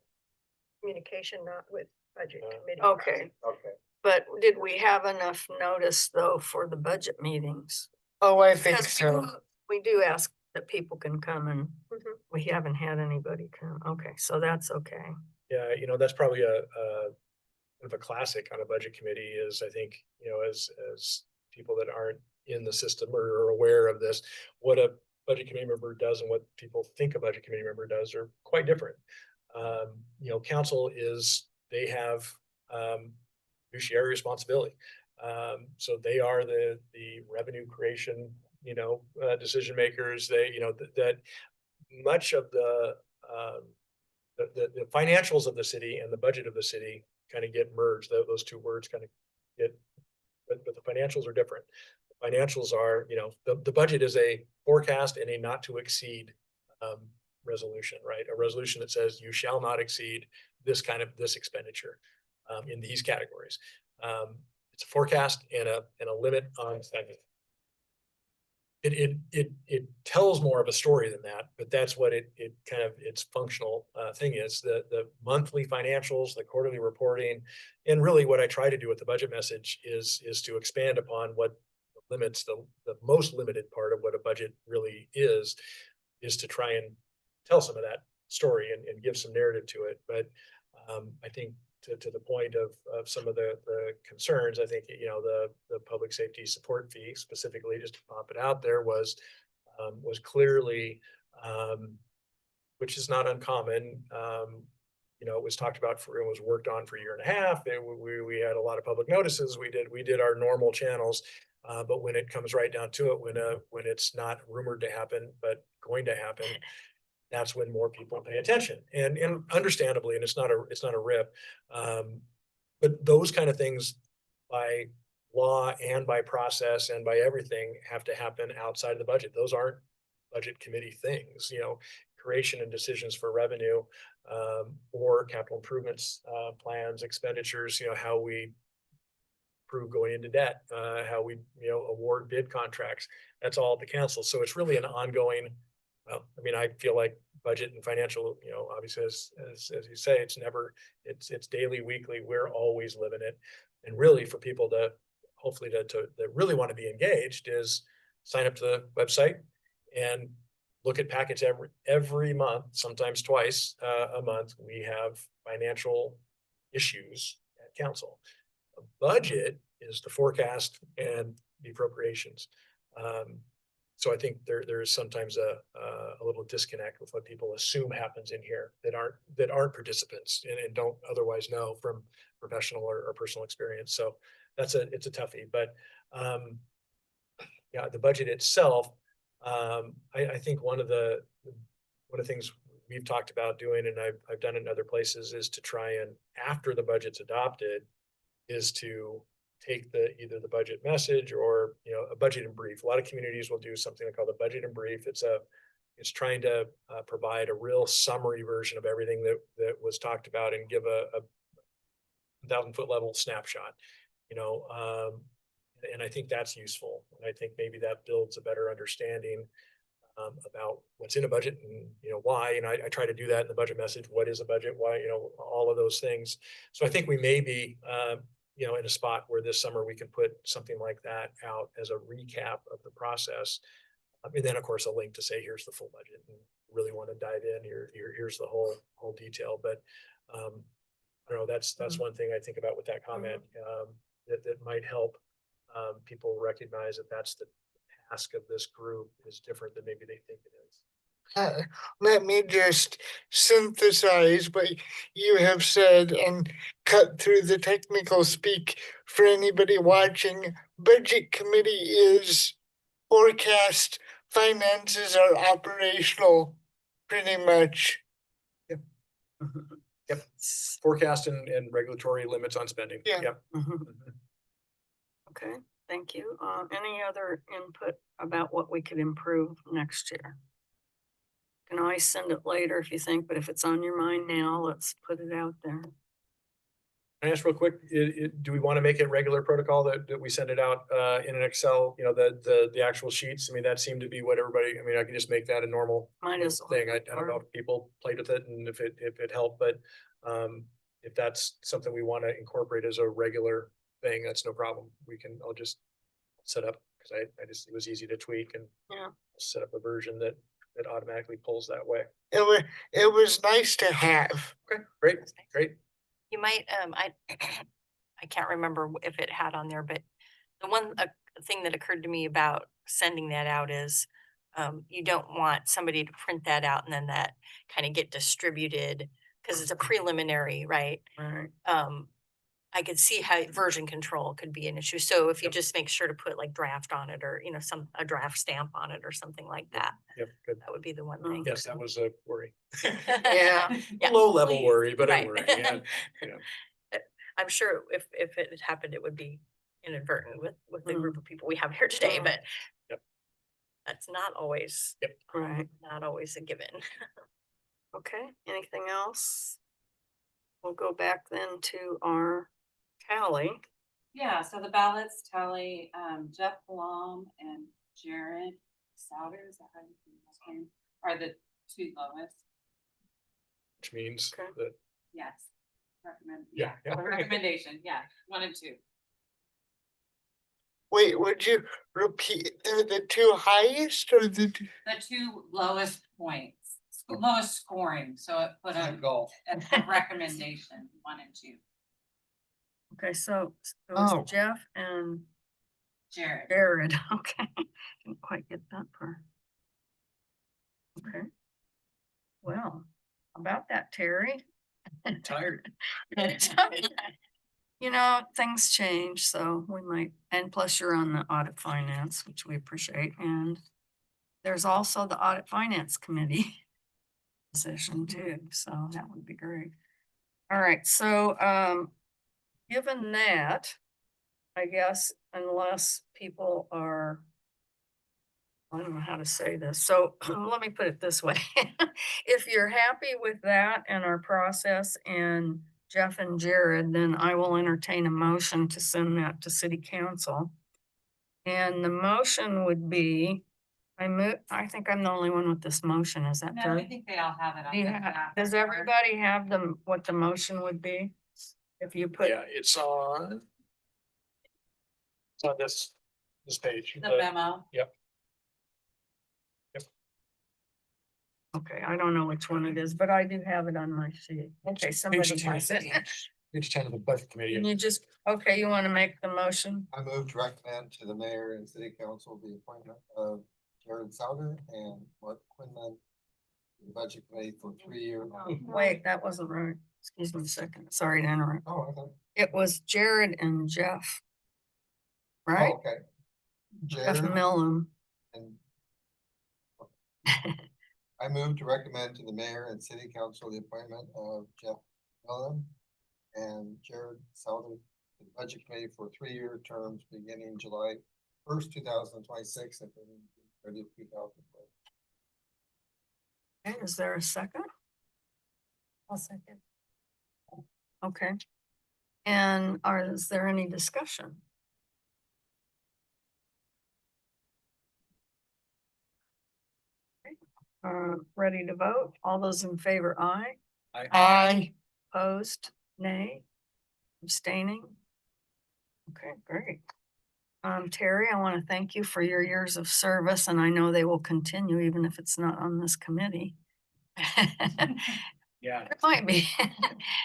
[SPEAKER 7] communication, not with budget committee.
[SPEAKER 4] Okay.
[SPEAKER 8] Okay.
[SPEAKER 4] But did we have enough notice though for the budget meetings?
[SPEAKER 1] Oh, I think
[SPEAKER 4] Because
[SPEAKER 1] so.
[SPEAKER 4] we do ask that people can come and we haven't had anybody come. Okay, so that's okay.
[SPEAKER 6] Yeah, that's probably a classic on a budget committee is I think, as people that aren't in the system or are aware of this. What a budget committee member does and what people think a budget committee member does are quite different. You know, council they have fiduciary responsibility. So they are the revenue creation, you know, decision makers. They, you know, that much of the financials of the city and the budget of the city kind of get merged. Those two words kind of get, but the financials are different. The financials are, you know, the budget is a forecast and a not to exceed resolution, right? A resolution that says you shall not exceed this expenditure in these categories. It's a forecast and a limit on spending. It tells more of a story than that, but that's what it kind of its functional thing is. The monthly financials, the quarterly reporting, and really what I try to do with the budget message is to expand upon what limits the most limited part of what a budget really is to try and tell some of that story and give some narrative to it. But I think to the point of some of the concerns, I think, you know, the public safety support fee specifically, just to pop it out there, was clearly, which is not uncommon. You know, it was talked about it was worked on for a year and a half. We had a lot of public notices. We did our normal channels. But when it comes right down to it, when it's not rumored to happen, but going to happen, that's when more people pay attention, and understandably, and it's not a rip, but those kind of things by law and by process and by everything have to happen outside of the budget. Those aren't budget committee things, you know, creation and decisions for revenue or capital improvements plans, expenditures, you know, how we approve going into debt, how we, you know, award bid contracts. That's all at the council. So it's really an ongoing. Well, I mean, I feel like budget and financial, you know, obviously as you say, it's daily, weekly, we're always living it. And really for people to hopefully to really want to be engaged is sign up to the website and look at packets every month, sometimes twice a month. We have financial issues at council. A budget is the forecast and the appropriations. So I think there is sometimes a little disconnect with what people assume happens in here that aren't participants and don't otherwise know from professional or personal experience. So it's a toughie. But yeah, the budget itself, I think one of the things we've talked about doing, and I've done it in other places, is to try and, after the budget's adopted, is to take either the budget message or, you know, a budget in brief. A lot of communities will do something called a budget in brief. It's trying to provide a real summary version of everything that was talked about and give a 1,000-foot level snapshot, you know, and I think that's useful. And I think maybe that builds a better understanding about what's in a budget and, you know, why. And I try to do that in the budget message. What is a budget? Why, you know, all of those things. So I think we may be, you know, in a spot where this summer we can put something like that out as a recap of the process. And then of course a link to say, here's the full budget, and really want to dive in here. Here's the whole detail. But I don't know, that's one thing I think about with that comment, that might help people recognize that that's the task of this group is different than maybe they think it is.
[SPEAKER 1] Let me just synthesize what you have said and cut through the technical speak for anybody watching. Budget committee is forecast, finances are operational, pretty much.
[SPEAKER 6] Yep. Yep. Forecast and regulatory limits on spending.
[SPEAKER 1] Yeah.
[SPEAKER 6] Yep.
[SPEAKER 4] Okay, thank you. Any other input about what we could improve next year? You can always send it later if you think, but if it's on your mind now, let's put it out there.
[SPEAKER 6] Can I ask real quick, do we want to make it regular protocol that we send it out in an Excel, you know, the actual sheets? I mean, that seemed to be what everybody, I mean, I can just make that a normal thing. I don't know if people played with it and if it helped, but if that's something we want to incorporate as a regular thing, that's no problem. I'll just set up, because it was easy to tweak, and set up a version that automatically pulls that way.
[SPEAKER 1] It was nice to have.
[SPEAKER 6] Okay, great.
[SPEAKER 9] You might, I can't remember if it had on there, but the one, thing that occurred to me about sending that out is you don't want somebody to print that out and then that kind of get distributed because it's a preliminary, right?
[SPEAKER 4] Right.
[SPEAKER 9] I could see how version control could be an issue. So if you just make sure to put like draft on it or, a draft stamp on it or something like that,
[SPEAKER 6] Yep, good.
[SPEAKER 9] that would be the one thing.
[SPEAKER 6] Yes, that was a worry.
[SPEAKER 4] Yeah.
[SPEAKER 6] Low level
[SPEAKER 9] please,
[SPEAKER 6] worry, but a
[SPEAKER 9] right.
[SPEAKER 6] worry, yeah.
[SPEAKER 9] I'm sure if it had happened, it would be inadvertent with the
[SPEAKER 4] Mm.
[SPEAKER 9] group of people we have here today, but
[SPEAKER 6] Yep.
[SPEAKER 9] that's not always,
[SPEAKER 4] Right.
[SPEAKER 9] not always a given.
[SPEAKER 4] Okay, anything else? We'll go back then to our tally.
[SPEAKER 3] Yeah, so the ballots tally, Jeff Blom and Jared Souter, is that how you say his name? Are the two lowest?
[SPEAKER 6] Which means
[SPEAKER 4] Okay.
[SPEAKER 6] that,
[SPEAKER 3] Yes. Recommend,
[SPEAKER 6] yeah, yeah.
[SPEAKER 3] the recommendation, yeah, 1 and 2.
[SPEAKER 1] Wait, would you repeat the two highest or the two?
[SPEAKER 3] The 2 lowest points, lowest scoring, so it put a recommendation, 1 and 2.
[SPEAKER 4] Okay, so it was
[SPEAKER 1] Oh.
[SPEAKER 4] Jeff and
[SPEAKER 3] Jared.
[SPEAKER 4] Jared. Okay, didn't quite get that part. Okay. Well, about that, Terry.
[SPEAKER 6] Tired.
[SPEAKER 4] You know, things change, so we might, and plus you're on the audit finance, which we appreciate, and there's also the audit finance committee position too, so that would be great. All right, so, given that, I guess unless people are, I don't know how to say this, so let me put it this way. If you're happy with that and our process and Jeff and Jared, then I will entertain a motion to send that to city council. And the motion would be, I think I'm the only one with this motion, is that
[SPEAKER 3] No, I
[SPEAKER 4] true?
[SPEAKER 3] think they all have it.
[SPEAKER 4] Do you does everybody have what the motion would be? If you put,
[SPEAKER 6] Yeah, it's on this page.
[SPEAKER 3] The memo?
[SPEAKER 4] okay, I don't know which one it is, but I do have it on my sheet. Okay, somebody has it.
[SPEAKER 6] Page 10 of the budget committee.
[SPEAKER 4] Can you just, okay, you want to make the motion?
[SPEAKER 8] I move to recommend to the mayor and city council the appointment of Jared Souter and Mark Quinlan to the budget committee for 3-year.
[SPEAKER 4] Wait, that wasn't right. Excuse me a second. Sorry to interrupt.
[SPEAKER 8] Oh, I thought.
[SPEAKER 4] It was Jared and Jeff.
[SPEAKER 8] Oh,
[SPEAKER 4] Right?
[SPEAKER 8] okay.
[SPEAKER 4] Jeff
[SPEAKER 8] Jared
[SPEAKER 4] Millen.
[SPEAKER 8] and I move to recommend to the mayor and city council the appointment of Jeff Millen and Jared Souter to the budget committee for 3-year terms beginning July 1st, 2026 and ending June 30th, 2020.
[SPEAKER 4] Okay, is there a second?
[SPEAKER 9] I'll second.
[SPEAKER 4] Okay. And is there any discussion? Ready to vote? All those in favor, aye?
[SPEAKER 1] Aye.
[SPEAKER 4] Opposed, nay? Abstaining? Okay, great. Terry, I want to thank you for your years of service, and I know they will continue even if it's not on this committee.
[SPEAKER 6] Yeah.
[SPEAKER 4] It might be.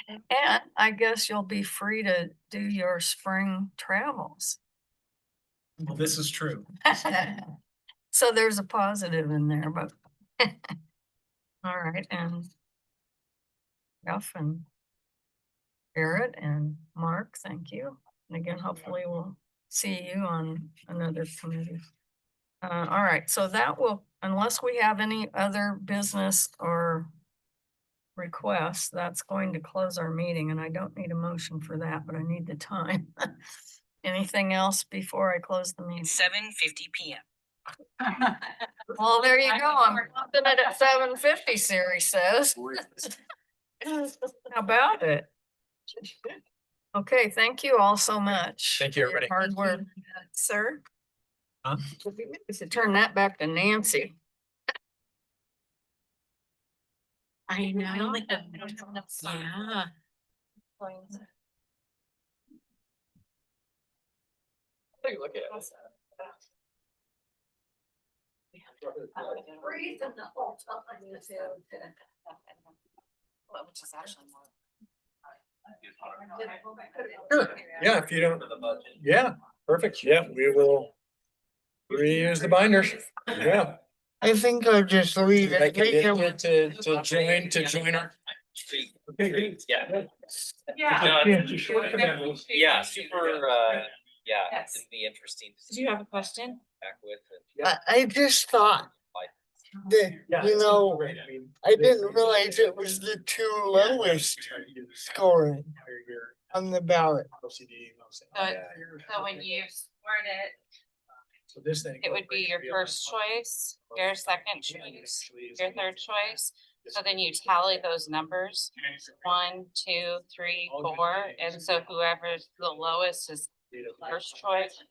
[SPEAKER 4] And I guess you'll be free to do your spring travels.
[SPEAKER 6] Well, this is true.
[SPEAKER 4] So there's a positive in there, but. All right, and Jeff and Barrett and Mark, thank you. And again, hopefully we'll see you on another committee. All right, so that will, unless we have any other business or requests, that's going to close our meeting, and I don't need a motion for that, but I need the time. Anything else before I close the meeting?
[SPEAKER 9] 7:50 p.m.
[SPEAKER 4] Well, there you go. I'm popping it at 7:50, Siri says. How about it? Okay, thank you all so much.
[SPEAKER 6] Thank you,
[SPEAKER 4] for your
[SPEAKER 6] everybody.
[SPEAKER 4] Hard work, sir.
[SPEAKER 6] Huh?
[SPEAKER 4] We should turn that back to Nancy.
[SPEAKER 9] I know.
[SPEAKER 3] I only have- I don't have enough time.
[SPEAKER 9] Yeah.
[SPEAKER 6] Take a look at it.
[SPEAKER 4] Freezing the whole time.
[SPEAKER 3] Well, which is actually more.
[SPEAKER 6] Sure. Yeah, if you don't. Yeah, perfect. Yeah, we will Reuse the binders. Yeah.
[SPEAKER 1] I think I'll just leave
[SPEAKER 6] Did I
[SPEAKER 1] it.
[SPEAKER 6] get
[SPEAKER 1] Make 'em-
[SPEAKER 6] it to join our? Okay, great.
[SPEAKER 14] Yeah.
[SPEAKER 3] Yeah.
[SPEAKER 14] Yeah, super, yeah,
[SPEAKER 3] Yes.
[SPEAKER 14] it'd be interesting to
[SPEAKER 3] Do
[SPEAKER 14] see
[SPEAKER 3] you have a question?
[SPEAKER 14] back with.
[SPEAKER 1] I just thought that,
[SPEAKER 6] Yeah,
[SPEAKER 1] you
[SPEAKER 6] it's
[SPEAKER 1] know,
[SPEAKER 6] great. I mean,
[SPEAKER 1] I didn't realize it was the two lowest scoring on the ballot.
[SPEAKER 6] LCD,
[SPEAKER 3] So when you scored it,
[SPEAKER 6] So this thing.
[SPEAKER 3] it would be your first choice, your second choice, your third choice. So then you tally those numbers, 1, 2, 3, 4, and so whoever's the lowest is first choice.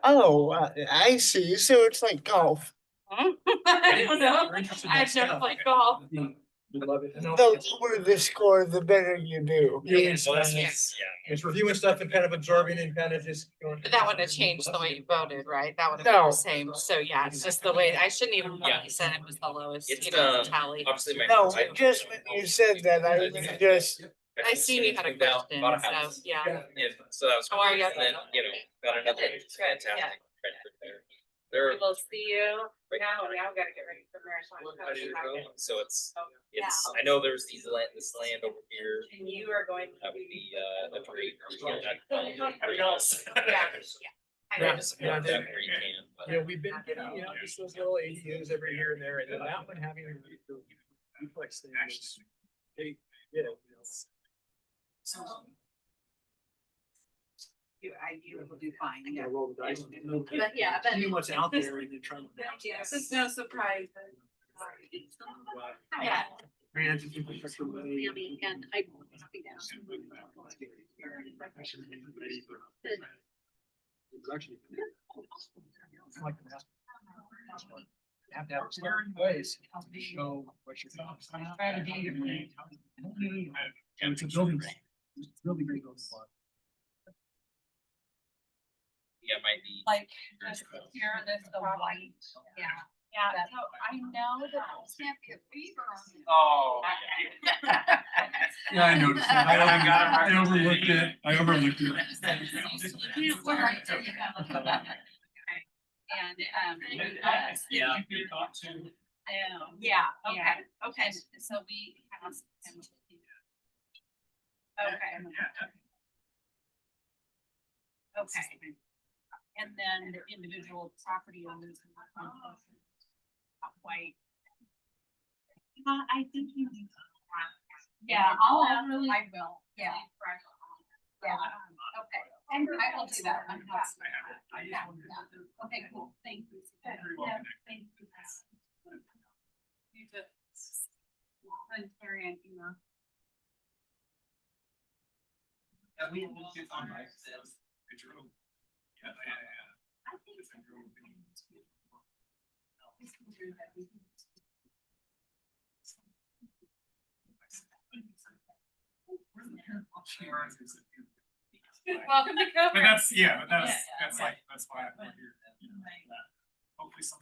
[SPEAKER 1] Oh, I see. So it's like golf.
[SPEAKER 3] I don't know. I've never played golf.
[SPEAKER 6] We love it. No,
[SPEAKER 1] The lower the score, the better you do.
[SPEAKER 6] It's,
[SPEAKER 3] Yes.
[SPEAKER 6] it's reviewing stuff and kind of absorbing and kind of just going.
[SPEAKER 3] But that wouldn't have changed the way you voted, right? That would have been
[SPEAKER 1] No.
[SPEAKER 3] the same. So yeah, it's just the way, I shouldn't even probably said it was the lowest,
[SPEAKER 14] It's,
[SPEAKER 3] you know, tally.
[SPEAKER 14] Obviously, my.
[SPEAKER 1] No, just when you said that, I was just,
[SPEAKER 3] I seen you had a
[SPEAKER 14] Moved out,
[SPEAKER 3] question,
[SPEAKER 14] bought a
[SPEAKER 3] so
[SPEAKER 14] house.
[SPEAKER 3] yeah.
[SPEAKER 14] Yeah, so that was.
[SPEAKER 3] How are you?
[SPEAKER 14] And then, got another fantastic
[SPEAKER 3] Yeah.
[SPEAKER 14] friend there. They're.
[SPEAKER 3] We will see you. Now we gotta get ready for marathon.
[SPEAKER 14] So it's,
[SPEAKER 3] Yeah.
[SPEAKER 14] I know there's this land over here.
[SPEAKER 3] And you are going.
[SPEAKER 14] That would be, a great.
[SPEAKER 6] Yeah.
[SPEAKER 14] Just support that where you can, but-
[SPEAKER 6] You know, we've been getting, just those little ADUs every here and there, and then that one having a duplex thing. was- They,
[SPEAKER 3] You will do fine,
[SPEAKER 6] yeah. Roll the dice.
[SPEAKER 3] But yeah, but-
[SPEAKER 6] See what's out there and then try. to-
[SPEAKER 3] Yes, it's no surprise. Yeah.
[SPEAKER 6] Grants and infrastructure money.
[SPEAKER 7] And I.
[SPEAKER 6] Like the master. You have to have a certain ways to show what your strategy. And it's a building. It's really great.
[SPEAKER 14] Yeah, might be.
[SPEAKER 3] Like, just here, this the white, yeah. Yeah, so I know that it can't be a fever on it.
[SPEAKER 14] Oh.
[SPEAKER 6] Yeah, I noticed that. I overlooked it. I overlooked it.
[SPEAKER 3] And,
[SPEAKER 14] Yeah.
[SPEAKER 3] yeah, okay, so we asked him. Okay. Okay. And then the individual property owners. White. I think you. Yeah, I will, yeah. Yeah, okay, and I will do that. Yeah. Okay, cool, thank you. Yeah, thank you. You just. Transparent, you know. I think. Welcome to Coburg.
[SPEAKER 10] But that's, yeah, but that's like, that's why I'm here. Hopefully somebody.